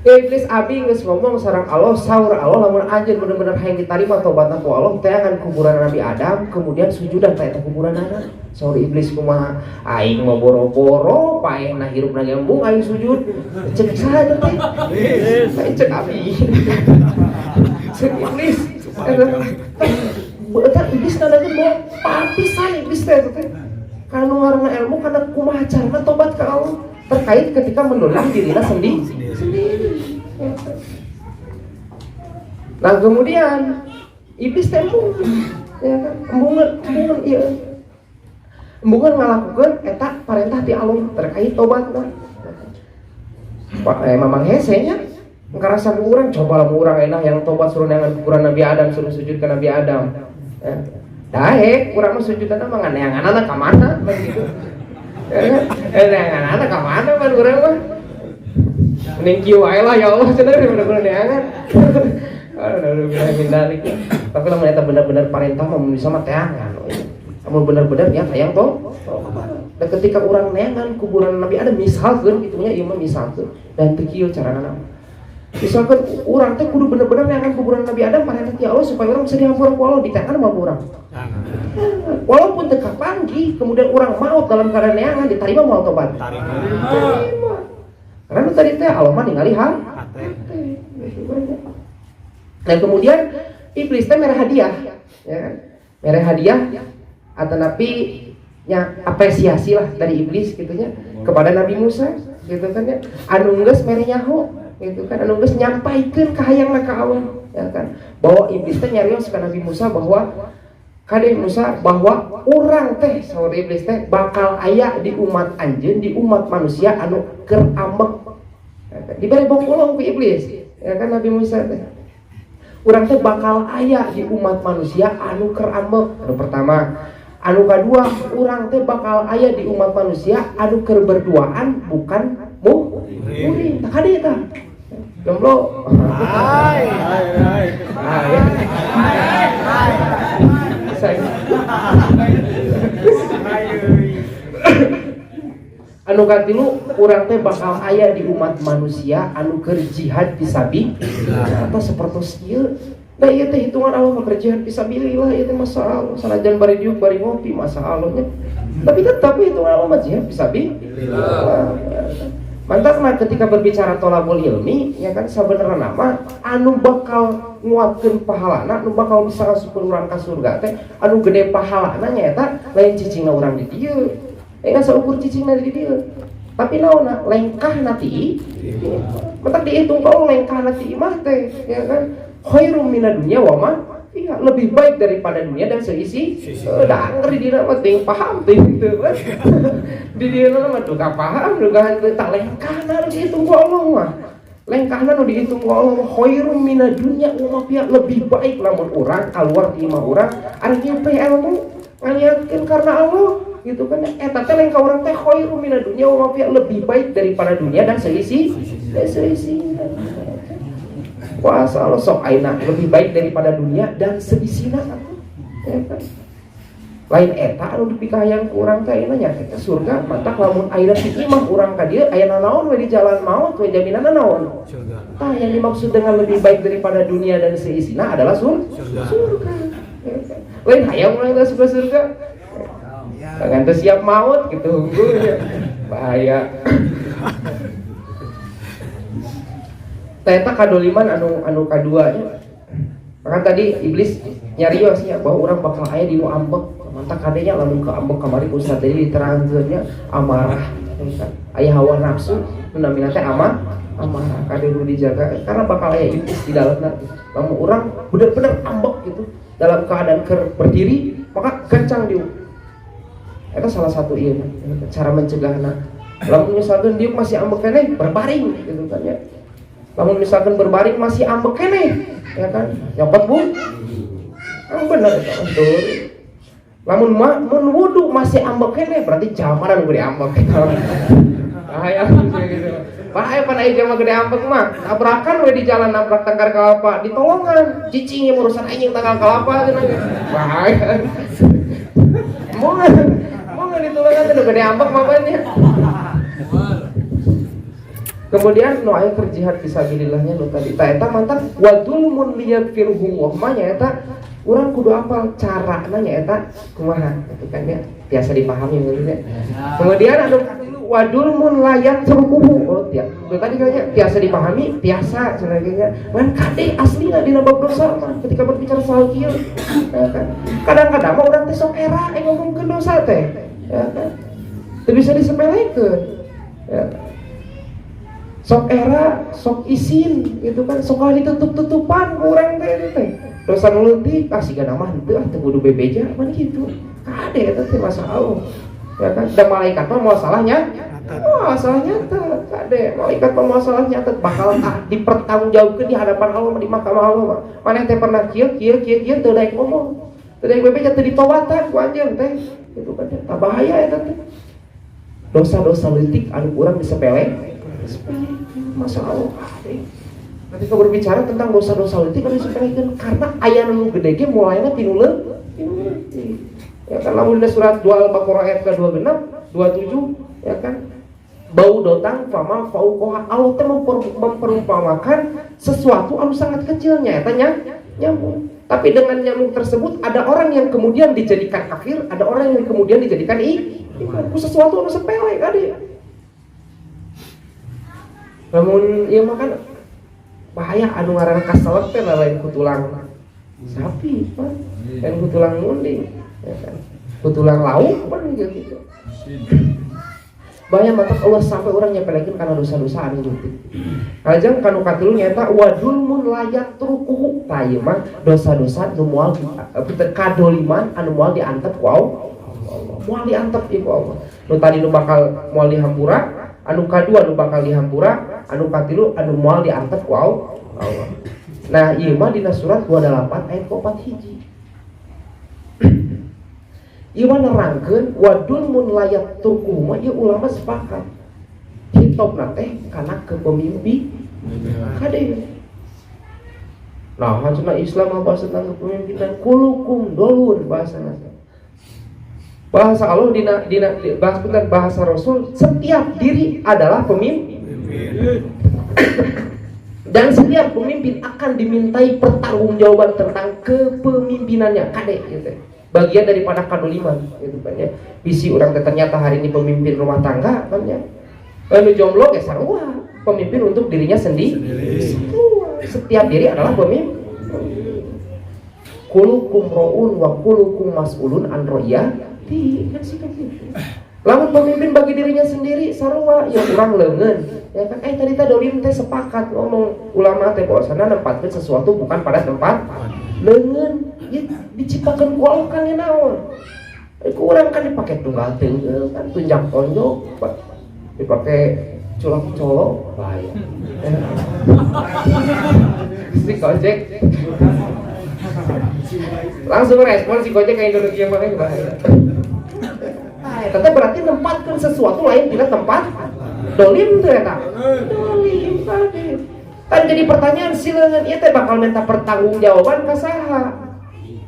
Iblis abi geus ngomong sareng Allah, saur Allah lamun anjeun bener-bener hayang ditarima tobatna ku Allah, teangan kuburan Nabi Adam, kemudian sujudan ka eta kuburanna. Saur iblis kumaha? Aing mah boro-boro paehna hirupna gembung aing sujud. Cek saha teh? Cek abi. Cek iblis. Eta iblis nadakeun bae papisan iblis teh. Kanu ngaranna ilmu kana kumaha carana tobat ka Allah terkait ketika mendolim dirinya sendiri. Nah kemudian iblis tembung, ya kan? Embungan ngalakukeun eta parentah ti Allah terkait tobatna. Memang hesenya ngarasan urang coba lamun urang enak yang tobat suruh neangan kuburan Nabi Adam, suruh sujud ke Nabi Adam. Daek urang mah sujudanna mah nganeanganna ka mana begitu. Neanganna ka mana ban urang mah. Mending kieu wae lah ya Allah cenah bener-bener neangan. Aduh bilang hindari. Tapi lamun eta bener-bener parentah mah bisa mah teangan. Lamun bener-bener ya hayang toh. Dan ketika urang neangan kuburan Nabi Adam misalkeun kitu nya ieu mah misalkeun dan teu kieu carana. Misalkan urang teh kudu bener-bener neangan kuburan Nabi Adam parentah ti Allah supaya urang bisa dihampura ku Allah diteangan mah urang. Walaupun teu kapanggih kemudian urang maot dalam keadaan neangan diterima moal tobat. Terima. Karena tadi teh Allah mah ningali hati. Dan kemudian iblis teh mere hadiah ya kan, mere hadiah atau nabi nya apresiasi lah dari iblis gitunya kepada Nabi Musa gitu kan ya, anu geus mere nyaho gitu kan, anu geus nyampaikeun kahayangna ka Allah ya kan, bahwa iblis teh nyarios ka Nabi Musa bahwa kade Musa bahwa urang teh saur iblis teh bakal aya di umat anjeun, di umat manusia anu keur ambek ya kan? Diberi bongkolong ku iblis ya kan Nabi Musa teh urang teh bakal aya di umat manusia anu keur ambek, anu pertama. Anu kedua, urang teh bakal aya di umat manusia anu keur berduaan bukan muhrim. Tah kade eta. Jomblo. Hai. Anu katilu, urang teh bakal aya di umat manusia anu keur jihad fisabilillah. Eta sapertos ieu. Da ieu teh hitungan Allah mah jihad fisabilillah ieu teh masalah. Sanajan bari diuk bari ngopi masalah nya. Tapi tetap hitungan Allah mah jihad fisabilillah. Mantapna ketika berbicara thalabul ilmi ya kan sabenerna nama anu bakal nguatkeun pahalana, anu bakal bisa ngasupkeun urang ka surga teh anu gede pahalana nyaeta lain cicingna urang di dieu. Enggak seukur cicingna di dieu. Tapi naonna lengkahna ti. Mentak dihitung kalau lengkahna ti mah teh ya kan khairum minad dunya wa ma fiha, lebih baik daripada dunia dan seisi. Da anger di dina mah teuing paham teuing teu kan. Di dina mah duka paham, duka teu tak lengkahna dihitung ku Allah mah. Lengkahna nu dihitung ku Allah khairum minad dunya wa ma fiha, lebih baik lamun urang kaluar ti imah urang anu nyampe ilmu ngaliatkeun karena Allah gitu kan. Eta teh lengkah urang teh khairum minad dunya wa ma fiha, lebih baik daripada dunia dan seisi. Kuasa Allah sok aina lebih baik daripada dunia dan seisina ya kan. Lain eta anu dipikahayang ku urang teh nya eta surga. Mantak lamun ayeuna ti imah urang ka dieu aya nanaon we di jalan maut we jaminanna naon? Surga. Tah yang dimaksud dengan lebih baik daripada dunia dan seisina adalah surga. Ya kan? Lain hayang urang teh surga. Jangan teh siap maut gitu unggul bahaya. Eta kadoliman anu kadua nya. Maka tadi iblis nyarios nya bahwa urang bakal aya di nu ambek. Mantak kadenya lamun ke ambek kamari ku Ustaz tadi diterangkeun nya amarah. Aya hawa nafsu nu namina teh amarah kade kudu dijaga karena bakal aya iblis di dalamna. Lamun urang bener-bener ambek gitu dalam keadaan berdiri maka gancang diuk. Eta salah satu ieu cara mencegahna. Lamun misalkan diuk masih ambek keneh berbaring gitu kan ya. Lamun misalkan berbaring masih ambek keneh, ya kan? Nyopot bu, bener itu. Lamun wudu masih ambek keneh, berarti jamaran gede ambek. Bahaya gitu. Bahaya pan aya jama gede ambek mah. Tabrakan we di jalan nabrak tangkar kelapa, ditolongan. Cicing urusan anjing tangkar kelapa cenah. Bahaya. Mau ditolongan teh gede ambek mah banyak. Kemudian nu aya keur jihad fisabilillahnya nu tadi ta eta mantap wadul mun liyafirhum wa ma nya eta urang kudu apal carana nya eta kumaha gitu kan ya biasa dipahami maksudnya. Kemudian anu wadul mun layan turkuhu oh tiap tadi kayaknya biasa dipahami biasa cenah man kade aslina dina bab dosa mah ketika berbicara soal kieu ya kan kadang-kadang mah urang teh sok era ngomongkeun dosa teh ya kan teu bisa disepelekeun ya kan. Sok era, sok isin gitu kan, sok kali tutup-tutupan kurang teh. Dosa nu leutik kasih gana mah henteu teu kudu bebeja mah gitu. Kade eta teh masalah. Ya kan, da malaikat mah moal salahnya. Oh, salahnya teh kade. Malaikat mah moal salahnya teh bakal dipertanggungjawabkeun di hadapan Allah di mahkamah Allah mah. Maneh teh pernah kieu teu daek ngomong. Teu daek bebeja teu ditobatan ku anjeun teh. Gitu kan. Tah bahaya eta teh. Dosa-dosa leutik anu urang disepele. Masalah ketika berbicara tentang dosa-dosa leutik harus disepelekeun karena aya nu gede ge mulainya tinu leutik. Ya kan lamun di surat 2 Al-Baqarah ayat ke-26, 27 ya kan bau dotang fama fauqoha Allah teh memperumpamakan sesuatu anu sangat kecilnya eta nyamuk. Tapi dengan nyamuk tersebut ada orang yang kemudian dijadikan kafir, ada orang yang kemudian dijadikan iman. Sesuatu anu sepele kade. Namun ieu mah kan bahaya anu ngaranna kaselek teh lain ku tulang. sapi pan kan ku tulang munding ya kan ku tulang lauk pan gitu bahaya mata Allah sampai orang nyepelekeun kana dosa-dosa anu leutik kajang kanu katilu nyaeta wadul mun layak trukuhu tah ieu mah dosa-dosa nu moal kadoliman anu moal diantep ku Allah moal diantep ku Allah nu tadi nu bakal moal dihampura anu kadua anu bakal dihampura anu katilu anu moal diantep ku Allah. Nah ieu mah dina surat 28 ayat 4 hiji. Ieu mah nerangkeun wadul mun layak turku mah ieu ulama sepakat. Hitopna teh kana kepemimpi kade. Nah, cenah Islam bahasa tentang kepemimpinan kulukum dolur bahasana. Bahasa Allah bahasa Rasul setiap diri adalah pemimpin. Dan setiap pemimpin akan dimintai pertanggungjawaban tentang kepemimpinannya kade gitu. Bagian daripada kadoliman gitu kan ya. Bisi orang ternyata hari ini pemimpin rumah tangga kan ya. Lalu jomblo ya sarua, pemimpin untuk dirinya sendiri. Setiap diri adalah pemimpin. Kulukum ro'un wa kulukum mas'ulun an ro'yati kan sih kan gitu. Lamun pemimpin bagi dirinya sendiri sarua ya kurang leungeun ya kan tadi dolim teh sepakat ngomong ulama teh bahwasana nempatkeun sesuatu bukan pada tempat leungeun ya diciptakeun ku Allah kan naon ku urang kan dipake tunggal teungeul kan tunjang tonjok dipake colok colok bahaya si Gojek langsung respon si Gojek ke Indonesia makanya bahaya. Tetap berarti nempatkan sesuatu lain tidak tempat dolim tuh ya tak dolim kan jadi pertanyaan sileungeun ieu teh bakal minta pertanggungjawaban ka saha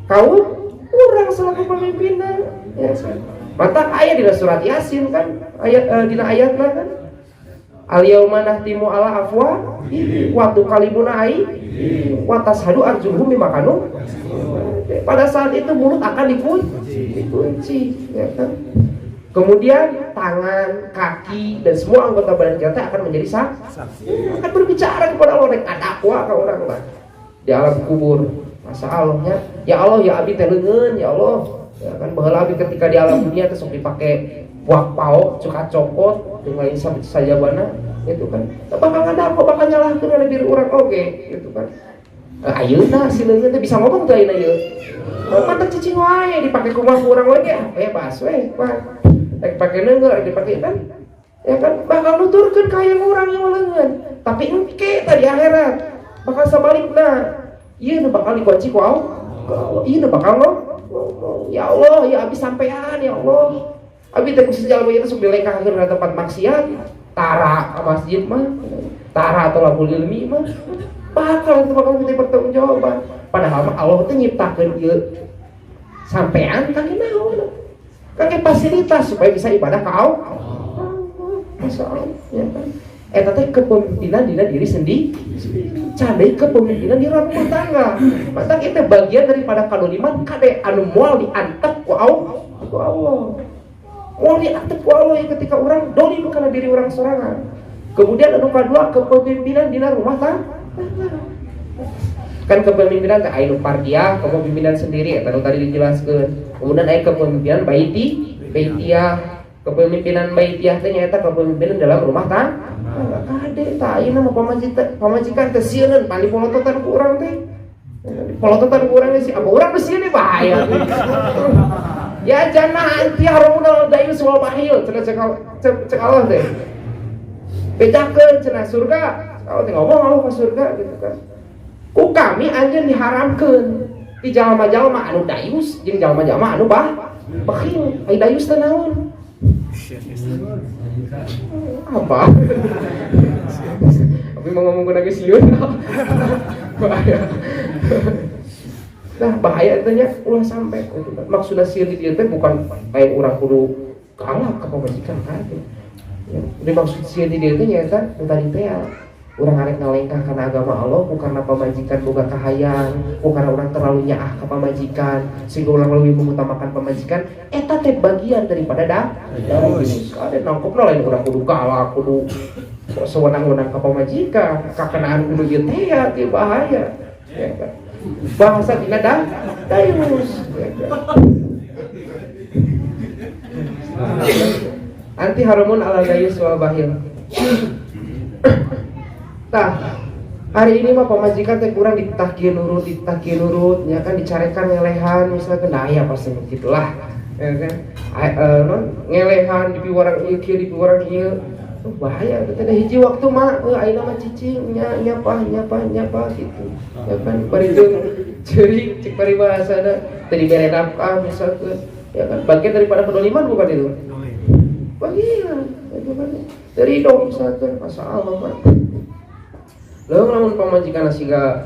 kaum urang selaku pemimpinan ya kan mata aya di surat Yasin kan ayat dina ayatna kan al yauma nahtimu ala afwa wa tukalimuna ai wa tashhadu arjuluhum bima kanu pada saat itu mulut akan dikunci ya kan. Kemudian tangan, kaki dan semua anggota badan kita akan menjadi saksi. Akan berbicara kepada Allah dan dakwa ke orang lah di alam kubur. Masa Allahnya, ya Allah ya abi teh leungeun ya Allah. Ya kan baheula abi ketika di alam dunia teh sok dipake buah paok, cuka cokot, jeung lain sajabana gitu kan. Bakal ngadakwa bakal nyalahkeun kana diri urang oge gitu kan. Ayeuna si leungeun teh bisa ngomong teh ayeuna ieu. Mata cicing wae dipake ku urang we ge bebas we, Pak. Pakai nenggel dipakai kan ya kan bakal nuturkeun ka yang urang yang leungeun tapi engke tadi akhirat bakal sabalikna ieu nu bakal dikunci ku Allah ieu nu bakal ngomong ya Allah ya abi sampean ya Allah abi teh kudu jalma ieu sok dilengkahkeun ka tempat maksiat tara ka masjid mah tara atau labul ilmi mah bakal kita pertanggungjawaban padahal Allah teh nyiptakeun ieu sampean kangge naon kake fasilitas supaya bisa ibadah ke Allah. Masalah ya kan. Eta teh kepemimpinan dina diri sendiri. Candai kepemimpinan di rumah tangga. Mata kita bagian daripada kadoliman kade anu moal diantep ku Allah. Moal diantep ku Allah ketika orang dolim kana diri orang sorangan. Kemudian anu kadua kepemimpinan dina rumah tangga. Kan kepemimpinan teh aya fardiyah, kepemimpinan sendiri eta tadi dijelaskeun. Kemudian aya kepemimpinan baitiyah. Kepemimpinan baitiyah teh nyaeta kepemimpinan dalam rumah tangga. Kade tah ayeuna mah pamajikan teh sieun pali polototan ku urang teh. Polototan ku urang sih apa urang sieun teh bahaya. Ya jana anti haramuna dayus wal bahil cenah cek Allah teh. Bedakeun cenah surga. Kalau teh ngomong Allah ka surga gitu kan. Ku kami anjeun diharamkeun di jalma-jalma anu dayus jeung jalma-jalma anu bakhil. Ai dayus teh naon? Apa? Tapi mau ngomong lagi sieun. Bahaya. Nah, bahaya itu nya ulah sampai gitu kan. Maksudna sieun di dieu teh bukan aya urang kudu kalah ka pamajikan kan. Ya, dimaksud sieun di dieu teh nyaeta tadi teh urang arek ngalengkah kana agama Allah bukan karena pamajikan boga kahayang, bukan karena urang terlalu nyaah ka pamajikan sehingga urang lebih mengutamakan pamajikan. Eta teh bagian daripada kade nangkopna lain urang kudu kalah, kudu sewenang-wenang ka pamajikan, kakenaan kudu ieu teh bahaya. Ya kan? bahasa dina dayus. Anti harumun ala dayus wal bahil. Tah, hari ini mah pamajikan teh kurang ditahkieu nurut, ya kan dicarekan ngelehan misalkan aya pasti begitulah. Ya kan? Ngelehan di piwarang ieu kieu di piwarang ieu. Bahaya teh hiji waktu mah ayeuna mah cicing nyapa gitu. Ya kan bari teu ceurik cek paribahasana teu dibere nafkah misalkan. Ya kan bagian daripada kedoliman bukan itu. Bagian itu kan dari dong misalkan masalah mah. Lalu namun pamajikan siga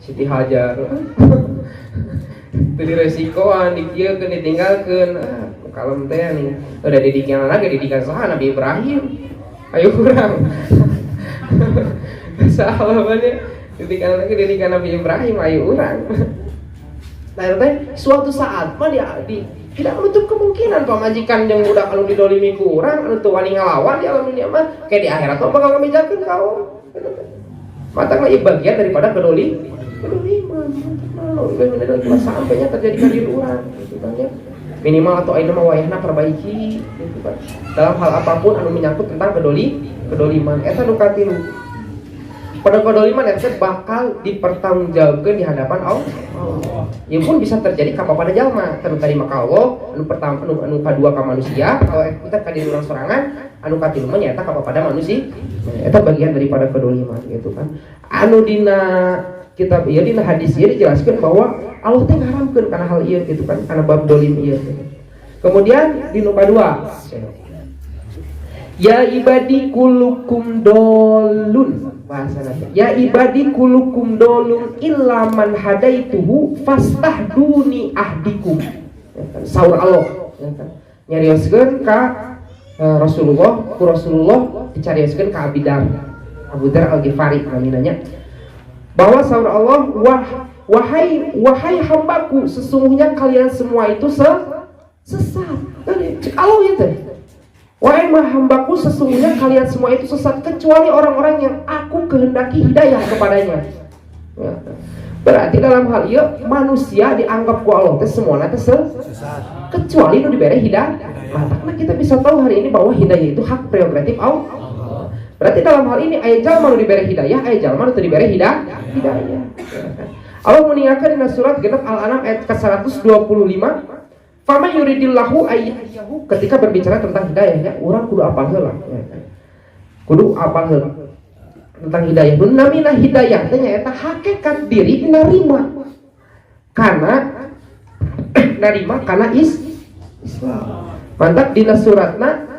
Siti Hajar teu resikoan dikieukeun ditinggalkeun kalem teh nih udah didikan lagi didikan saha Nabi Ibrahim ayo kurang salah banget didikan Nabi Ibrahim ayo urang. Nah teh suatu saat mah tidak menutup kemungkinan pamajikan yang udah kalau didolimi kurang anu teu wani ngalawan di alam dunia mah kayak di akhirat mah bakal ngamijakeun kaum. Matanglah bagian daripada kedoliman. Sampainya terjadi di orang, gitu kan ya. Minimal atau ayeuna mah wayahna perbaiki, gitu kan. Dalam hal apapun anu menyangkut tentang kedoliman, eta nu katilu. Pada kedoliman eta bakal dipertanggungjawabkeun di hadapan Allah. Ya pun bisa terjadi ka pada jalma, anu tarima ka Allah, anu pertama anu kadua ka manusia, kalau kita ka diri urang sorangan, anu katilu mah nyaeta ka pada manusia. Eta bagian daripada kedoliman gitu kan. Anu dina kitab ieu dina hadis ieu dijelaskeun bahwa Allah teh ngaharamkeun kana hal ieu gitu kan, kana bab dolim ieu. Kemudian di nomor 2 ya ibadi kulukum dolun bahasa Nabi. Ya ibadi kulukum dolun illa man hadaituhu fastahduni ahdikum. Ya kan? Saur Allah ya kan. Nyarioskeun ka Rasulullah dicarioskeun ka Abu Dar Al-Ghifari naminanya. Bahwa saur Allah wahai hambaku sesungguhnya kalian semua itu sesat. Cek Allah ya teh. Wahai hambaku sesungguhnya kalian semua itu sesat kecuali orang-orang yang aku kehendaki hidayah kepadanya. Ya. Berarti dalam hal ini manusia dianggap ku Allah teh semuanya teh sesat. Kecuali nu dibere hidayah. Nah, kita bisa tahu hari ini bahwa hidayah itu hak prerogatif Allah. Berarti dalam hal ini aya jalma nu dibere hidayah, aya jalma nu teu dibere hidayah. Ya. Allah meninggalkan di surat genep Al-An'am ayat ke-125. Fama yuridillahu ayyahu ketika berbicara tentang hidayah ya, orang kudu apal heula ya. Kudu apal heula tentang hidayah. Namina hidayah teh nyaeta hakikat diri narima. Karena Islam. Mantap dina suratna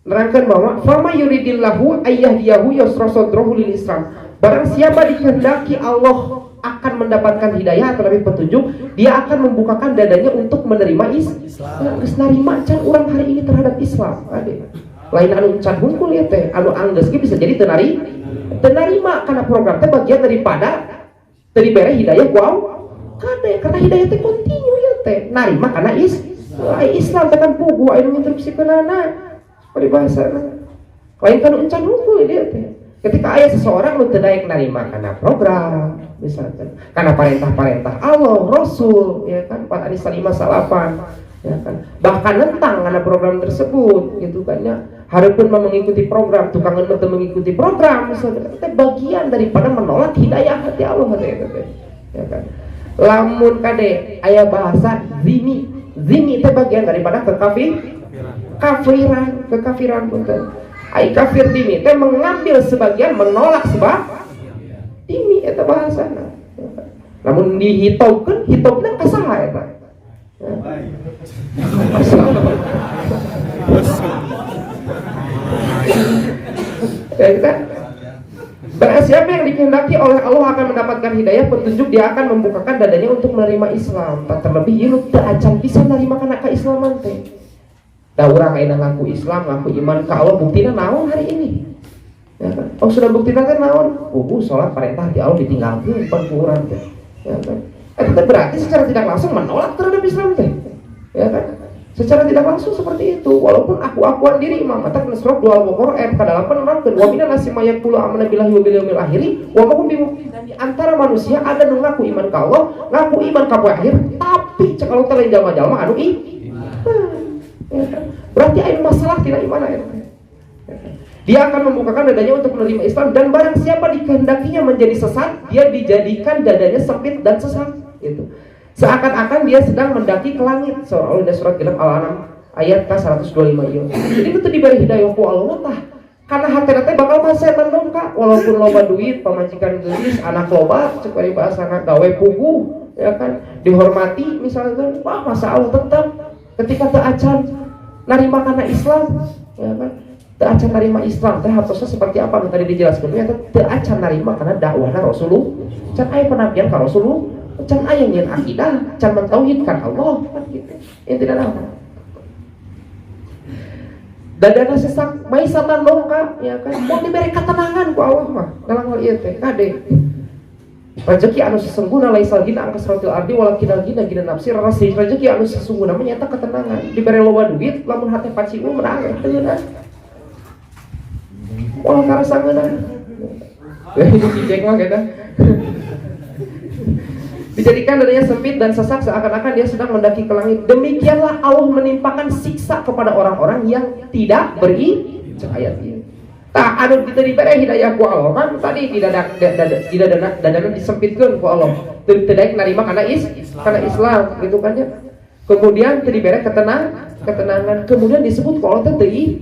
nerangkeun bahwa fama yuridillahu ayyahdiyahu yusrasadrahu lil Islam. Barang siapa dikehendaki Allah akan mendapatkan hidayah atau lebih petunjuk, dia akan membukakan dadanya untuk menerima Islam. Geus narima can urang hari ini terhadap Islam. Ade. Lain anu can hungkul ya teh, anu anggeus ge bisa jadi teu narima karena program teh bagian daripada teu dibere hidayah ku Allah. Kade karena hidayah teh kontinu ya teh. Narima karena Islam teh kan pugu anu nginstruksikeunana. Paribahasana. Lain kan can hungkul dia teh. Ketika ayah seseorang lu tidak narima karena program, misalkan karena perintah-perintah Allah, Rasul, ya kan, Pak Anissa 5 ya kan, bahkan nentang karena program tersebut, gitu kan ya, harapun mengikuti program, tukangan betul mengikuti program, misalkan, itu bagian daripada menolak hidayah hati Allah, ya kan. Lamun kade ayah bahasa zini itu bagian daripada kekafiran punten. Ai kafir dimi teh mengambil sebagian menolak sebab dimi eta bahasana. Namun dihitaukeun hitopna ka saha eta? Ya, barang siapa yang dikehendaki oleh Allah akan mendapatkan hidayah petunjuk, dia akan membukakan dadanya untuk menerima Islam. Terlebih ieu teu acan bisa menerima kana keislaman teh. Da urang ayeuna ngaku Islam, ngaku iman ka Allah, buktina naon hari ini? Ya kan? Oh sudah buktina teh naon? Puguh salat perintah di Allah ditinggalkeun pan ku urang teh. Ya kan? Eta berarti secara tidak langsung menolak terhadap Islam teh. Ya kan? Secara tidak langsung seperti itu. Walaupun aku-akuan diri Imam Atak surat 2 Al-Baqarah ayat ke-8 menerangkan wa minan nasi may yaqulu amanna billahi wa bil yaumil akhir wa ma hum bimu'minin. Dan di antara manusia ada nu ngaku iman ka Allah, ngaku iman ka poe akhir, tapi cek kalau teh jalma-jalma anu berarti ada masalah tidak iman ya. Dia akan membukakan dadanya untuk menerima Islam, dan barang siapa dikehendakinya menjadi sesat, dia dijadikan dadanya sempit dan sesat gitu. Seakan-akan dia sedang mendaki ke langit. Surat genep Al-An'am ayat ke-125 ieu. Jadi itu diberi hidayah ku Allah tah. Karena hati teh bakal mah setan dong Kak. Walaupun loba duit, pamajikan geulis, anak loba, cek bari bahasana gawe puguh, ya kan, dihormati misalkan, wah masa Allah tetap ketika teu acan narima kana Islam, ya kan. Teu acan narima Islam teh harusnya seperti apa yang tadi dijelaskan ya, teu acan narima karena dakwahna Rasulullah. Can aya penabian ka Rasulullah. Can aya nyin akidah, can mentauhidkan Allah kan gitu. Yang tidak apa. Dadana sesak mai satan dongka ya kan. Mau diberi ketenangan ku Allah mah dalam hal ieu teh kade. Rezeki anu sesungguhna laisal gina angka suratil ardi walakin gina nafsi rasi. Rezeki anu sesungguhna mah nyata ketenangan. Diberi loba duit lamun hate paciu menang teu na. Wah karasa ngeunah. Itu cicek mah kita. Dijadikan dadanya sempit dan sesak seakan-akan dia sedang mendaki ke langit. Demikianlah Allah menimpakan siksa kepada orang-orang yang tidak beriman. Tak ada kita diberi hidayah ku Allah kan tadi tidak dadana disempitkeun ku Allah. Tidak nerima karena Islam gitu kan ya. Kemudian diberi ketenangan. Kemudian disebut ku Allah teh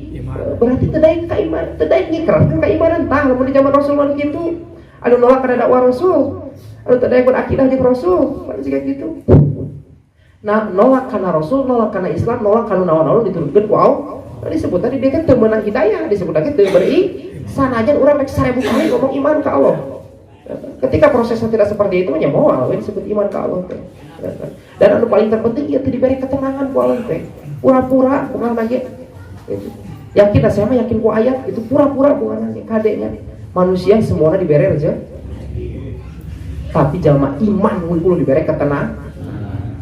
berarti tidak keimanan, tidak ngikrarkeun keimanan tah lamun di zaman Rasulullah gitu. Anu nolak kana dakwah Rasul. Lalu tidak ikut akidah di Rasul, jika gitu. Nah, nolak karena Rasul, nolak karena Islam, nolak karena naon-naon diturunkan ku Allah. Nah, disebut tadi dia kan teu meunang hidayah, disebut lagi teu beri sanajan urang rek 1000 kali ngomong iman ke Allah. Ketika prosesnya tidak seperti itu nya moal disebut iman ke Allah teh. Dan anu paling terpenting ieu teh diberi ketenangan ku Allah teh. Pura-pura bukan lagi. Yakin saya mah yakin ku ayat itu pura-pura bukan lagi kadenya. Manusia semuanya diberi rezeki. Tapi jalma iman kudu diberi ketenangan.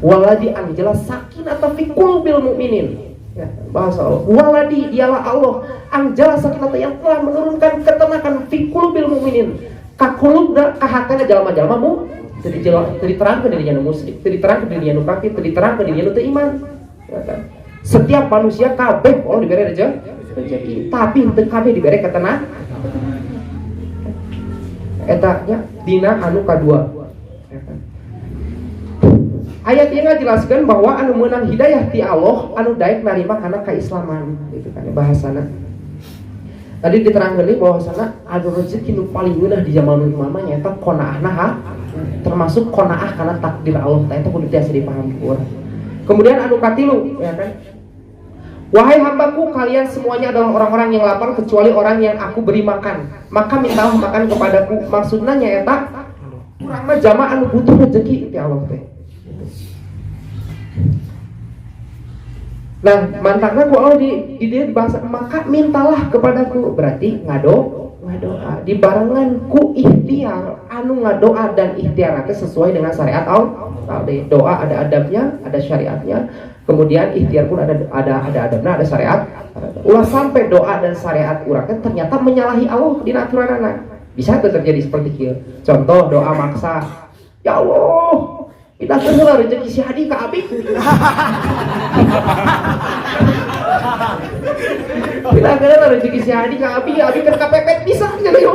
Waladi an jelas sakinata fi qulbil mukminin. Ya, bahasa Allah. Waladi dialah Allah ang jelas sakinata yang telah menurunkan ketenangan fi qulbil mukminin. Ka qulubna ka hatena jalma-jalma mu teu diterangkeun dirinya nu musyrik, teu diterangkeun dirinya nu kafir, teu diterangkeun dirinya nu teu iman. Ya kan? Setiap manusia kabeh Allah diberi rezeki, tapi teu kabeh diberi ketenangan. Etanya dina anu kadua. Ayat ini ngajelaskeun bahwa anu meunang hidayah ti Allah anu daek narima kana kaislaman gitu kan bahasana. Tadi diterangkeun deui bahwasana anu rezeki nu paling geunah di zaman imam nya eta qanaahna termasuk qanaah kana takdir Allah teh eta kudu tiasa dipahami urang. Kemudian anu katilu ya kan. Wahai hambaku, kalian semuanya adalah orang-orang yang lapar kecuali orang yang aku beri makan. Maka mintalah makan kepadaku. Maksudnya nyata urang mah jamaah anu butuh rezeki ti Allah teh. Nah, mantapna ku Allah di dia bahasa maka mintalah kepadaku berarti ngadoa dibarengan ku ikhtiar anu ngadoa dan ikhtiar teh sesuai dengan syariat Allah. Doa ada adabnya, ada syariatnya. Kemudian ikhtiar pun ada adabna, ada syariat. Ulah sampai doa dan syariat urang ternyata menyalahi Allah di aturanana. Bisa terjadi seperti itu. Contoh doa maksa. Ya Allah, kita heula rezeki si Hadi ka abi. Kita heula rezeki si Hadi ka abi keur kapepet bisa jadi.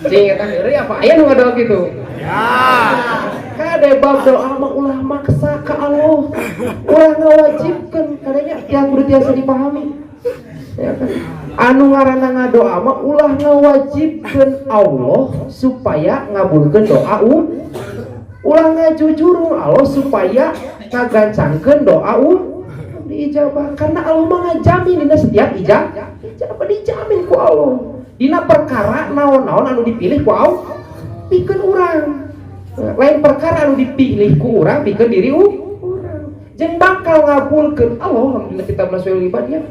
Cing eta heureuy apa aya nu ngadoa kitu? Ya. Kade bab doa mah ulah maksa ka Allah. Ulah ngawajibkeun kadanya yang kudu tiasa dipahami. Ya kan? Anu ngaranna ngadoa mah ulah ngawajibkeun Allah supaya ngabulkeun doa ulah ngajujurung Allah supaya ngagancangkeun doa diijabah karena Allah mah ngajamin dina setiap ijabah dijamin ku Allah. Dina perkara naon-naon anu dipilih ku Allah pikeun urang. Lain perkara anu dipilih ku urang pikeun diri urang. Jeung bakal ngabulkeun Allah alhamdulillah kita masuk ibadah.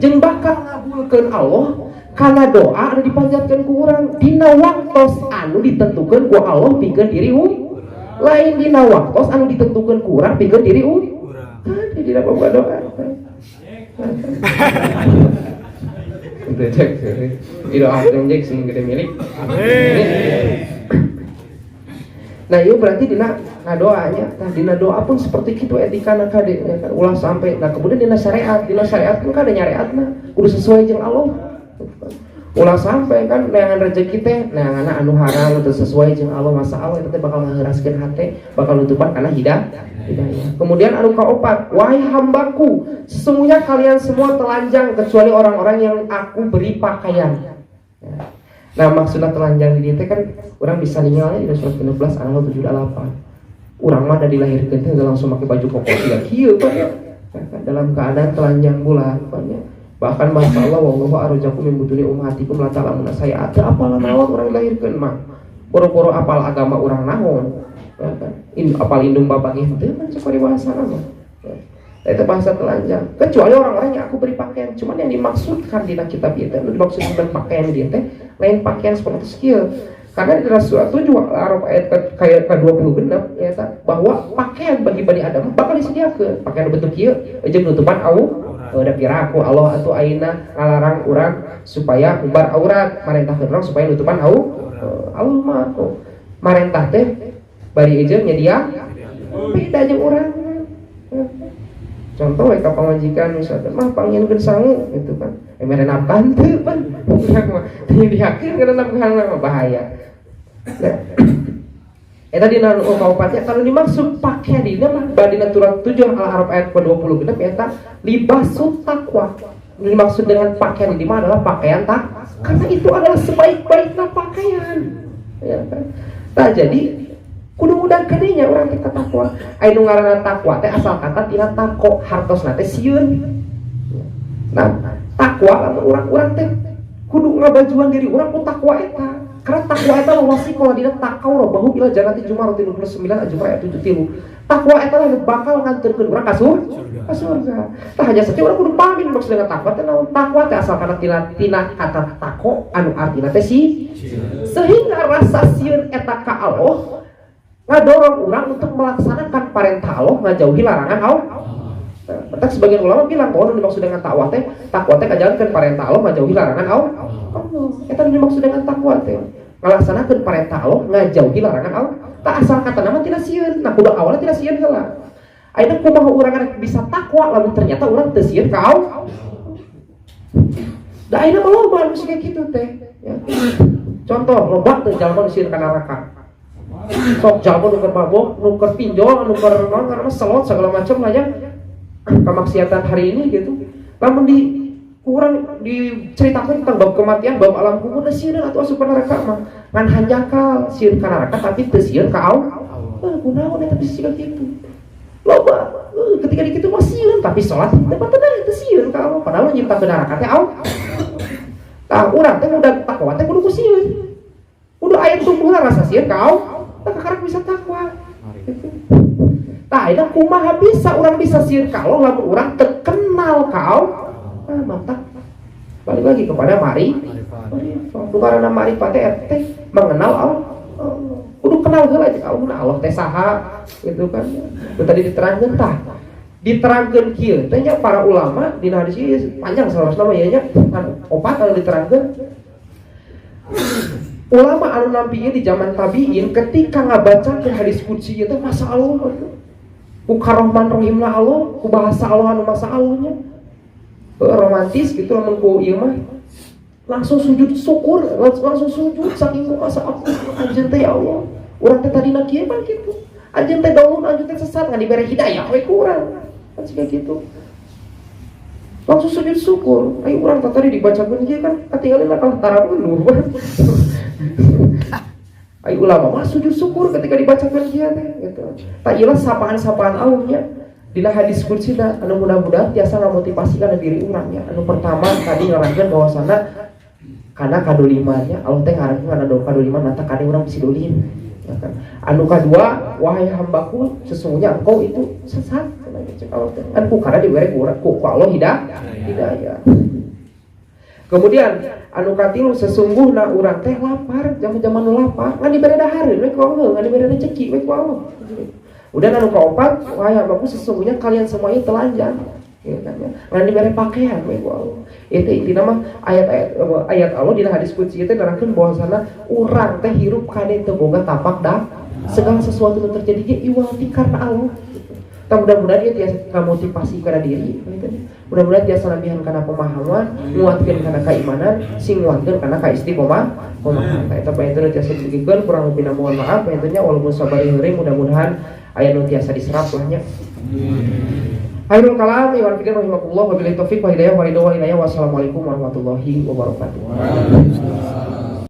Jeung bakal ngabulkeun Allah kana doa anu dipanjatkeun ku urang dina waktos anu ditentukeun ku Allah pikeun diri urang. Lain dina waktos anu ditentukeun ku urang pikeun diri urang. Tadi tidak boga doa. Itu cek. Itu ahli cek sing gede milik. Nah, itu berarti dina doanya. Nah, dina doa pun seperti itu etika na kade ya kan. Ulah sampai. Nah, kemudian dina syariat kan kada nyariatna kudu sesuai jeung Allah. Ulah sampai kan neangan rezeki teh neangan anu haram teu sesuai jeung Allah masa Allah teh bakal ngaheuraskeun hate, bakal nutupan kana hidayah. Kemudian anu kaopat, wahai hambaku, sesungguhnya kalian semua telanjang kecuali orang-orang yang aku beri pakaian. Nah, maksudnya telanjang di teh kan orang bisa ninggalnya di surat 16 ayat 78. Urang mah da dilahirkeun teh langsung make baju koko ya kieu banyak. Dalam keadaan telanjang pula banyak. Bahkan bahasa Allah wallahu arjakum min butuni ummahatikum la ta'lamuna saya ada apalah naon urang dilahirkeun mah. Boro-boro apal agama urang naon. Apal indung bapak ieu teh kan sok bahasa mah. Itu bahasa telanjang. Kecuali orang-orang yang aku beri pakaian. Cuman yang dimaksudkan di kitab itu, dimaksudkan dengan pakaian dia teh lain pakaian seperti skill. Karena di dalam surat 7 Al-A'raf ayat ke-20 genep ya bahwa pakaian bagi Bani Adam bakal disediakeun. Pakaian bentuk kieu jeung nutupan da kira aku Allah atuh ayeuna ngalarang urang supaya umbar aurat, marentahkeun urang supaya nutupan Allah mah marentah teh bari ejeung nyedia beda jeung urang. Contoh ka pamajikan misalnya mah pangieunkeun sangu gitu kan mere nafkan teu pan urang mah teu dihakeun kana nafkan mah bahaya. Eta dina kaupatnya kalau dimaksud pakaian dina mah badina surat 7 Al-A'raf ayat ke-20 genep eta libasut taqwa. Dimaksud dengan pakaian di mana adalah pakaian takwa karena itu adalah sebaik-baiknya pakaian. Ya kan? Nah, jadi kudu mudah kadinya urang kita takwa. Anu ngaranna takwa teh asal kata tina tako hartosna teh sieun. Nah, takwa lamun urang-urang teh kudu ngabajuan diri urang ku takwa eta. Karena takwa eta wasi kalau dina takau robahu ila jannati Zumar 29 ajumah ayat 73. Takwa eta lah bakal nganterkeun urang ka surga. Tah hanya saja urang kudu paham maksud dengan takwa teh naon. Takwa teh asal kana tina kata tako anu artina teh sehingga rasa sieun eta ka Allah ngadorong orang untuk melaksanakan perintah Allah, ngajauhi larangan Allah. Nah, sebagian ulama bilang bahwa dimaksud dengan takwa teh ngajalankeun perintah Allah, ngajauhi larangan Allah. Eta dimaksud dengan takwa teh ngalaksanakeun perintah Allah, ngajauhi larangan Allah. Tak asal kata nama tina sieun. Nah, kudu awalnya tina sieun heula. Ayeuna kumaha urang bisa takwa lamun ternyata urang teu sieun ka Allah. Da ayeuna mah loba anu kayak kitu teh. Ya. Contoh, loba teh jalma sieun ka neraka. Sok jalma nuker mabok, nuker pinjol, nuker naon karena selot segala macam lah ya kemaksiatan hari ini gitu. Lamun di kurang diceritakan tentang bab kematian, bab alam kubur, sieun atuh asup ka neraka mah ngan hanjakal sieun ka neraka tapi teu sieun ka Allah. Kunaon eta bisa kitu. Loba ketika dikitu mah sieun tapi salat teh bener teu sieun ka Allah padahal nyiptakeun neraka teh Allah. Tah urang teh udah takwa teh kudu ku sieun. Kudu aya tumbuhan rasa sieun ka Allah. Tak karek bisa takwa. Tah eta kumaha bisa urang bisa sieun ka Allah lamun urang terkenal ka Allah. Mantap. Balik lagi kepada ma'rifat. Bukan ma'rifat teh mengenal Allah. Kudu kenal heula jeung Allah teh saha gitu kan. Itu tadi diterangkeun tah. Diterangkeun kieu teh nya para ulama dina hadis ieu panjang salasna mah ieu nya opat anu diterangkeun. Ulama anu nampi di zaman tabi'in ketika ngabacakeun hadis qudsi itu masa Allah ku karahman rahimna Allah ku bahasa Allah anu masa Allahnya romantis gitu lamun ku ieu mah langsung sujud syukur langsung sujud saking ku masa Allah anjeun teh ya Allah urang teh tadina kieu mah kitu anjeun teh daun anjeun teh sesat ngan dibere hidayah we ku urang kan siga kitu langsung sujud syukur ayo urang tadi dibacakeun kieu kan katingalina ka tarawih nuhur Ai ulama mah sujud syukur ketika dibacakan dia teh gitu. Tak ieu sapaan-sapaan Allahnya dina hadis qudsi anu mudah-mudahan tiasa ngamotivasikeun diri urangnya. Anu pertama tadi ngarangkeun bahwasana kana kadolimannya Allah teh ngarangkeun kana kadoliman mata kade urang bisi dolim. Ya kan. Anu kadua wahai hambaku sesungguhnya engkau itu sesat. Kan ku kana dibere ku Allah hidayah. Kemudian anu katilu sesungguhna urang teh lapar, zaman-zaman lapar, ngan dibere dahareun we ku Allah, ngan dibere rezeki we ku Allah. Udah anu kaopat, wahai hambaku sesungguhnya kalian semuanya telanjang. Ya kan ya. Ngan dibere pakaian we ku Allah. Itu intina mah ayat Allah dina hadis qudsi teh nerangkeun bahwasana urang teh hirup kade teu boga tapak dah. Segala sesuatu yang terjadi ge iwati karena Allah. Mudah-mudahan dia tiasa motivasi karena diri, mudah-mudahan tiasa nabihan karena pemahaman, nguatkeun karena keimanan, sing nguatkeun karena kaistiqomah. Eta itu tiasa dibikikeun, kurang lebih mohon maaf, intinya walaupun sabari heureung mudah-mudahan aya nu tiasa diserap lah nya. Akhirul kalam wa fikir rahimakumullah wa billahi taufiq wa hidayah wa wassalamualaikum warahmatullahi wabarakatuh.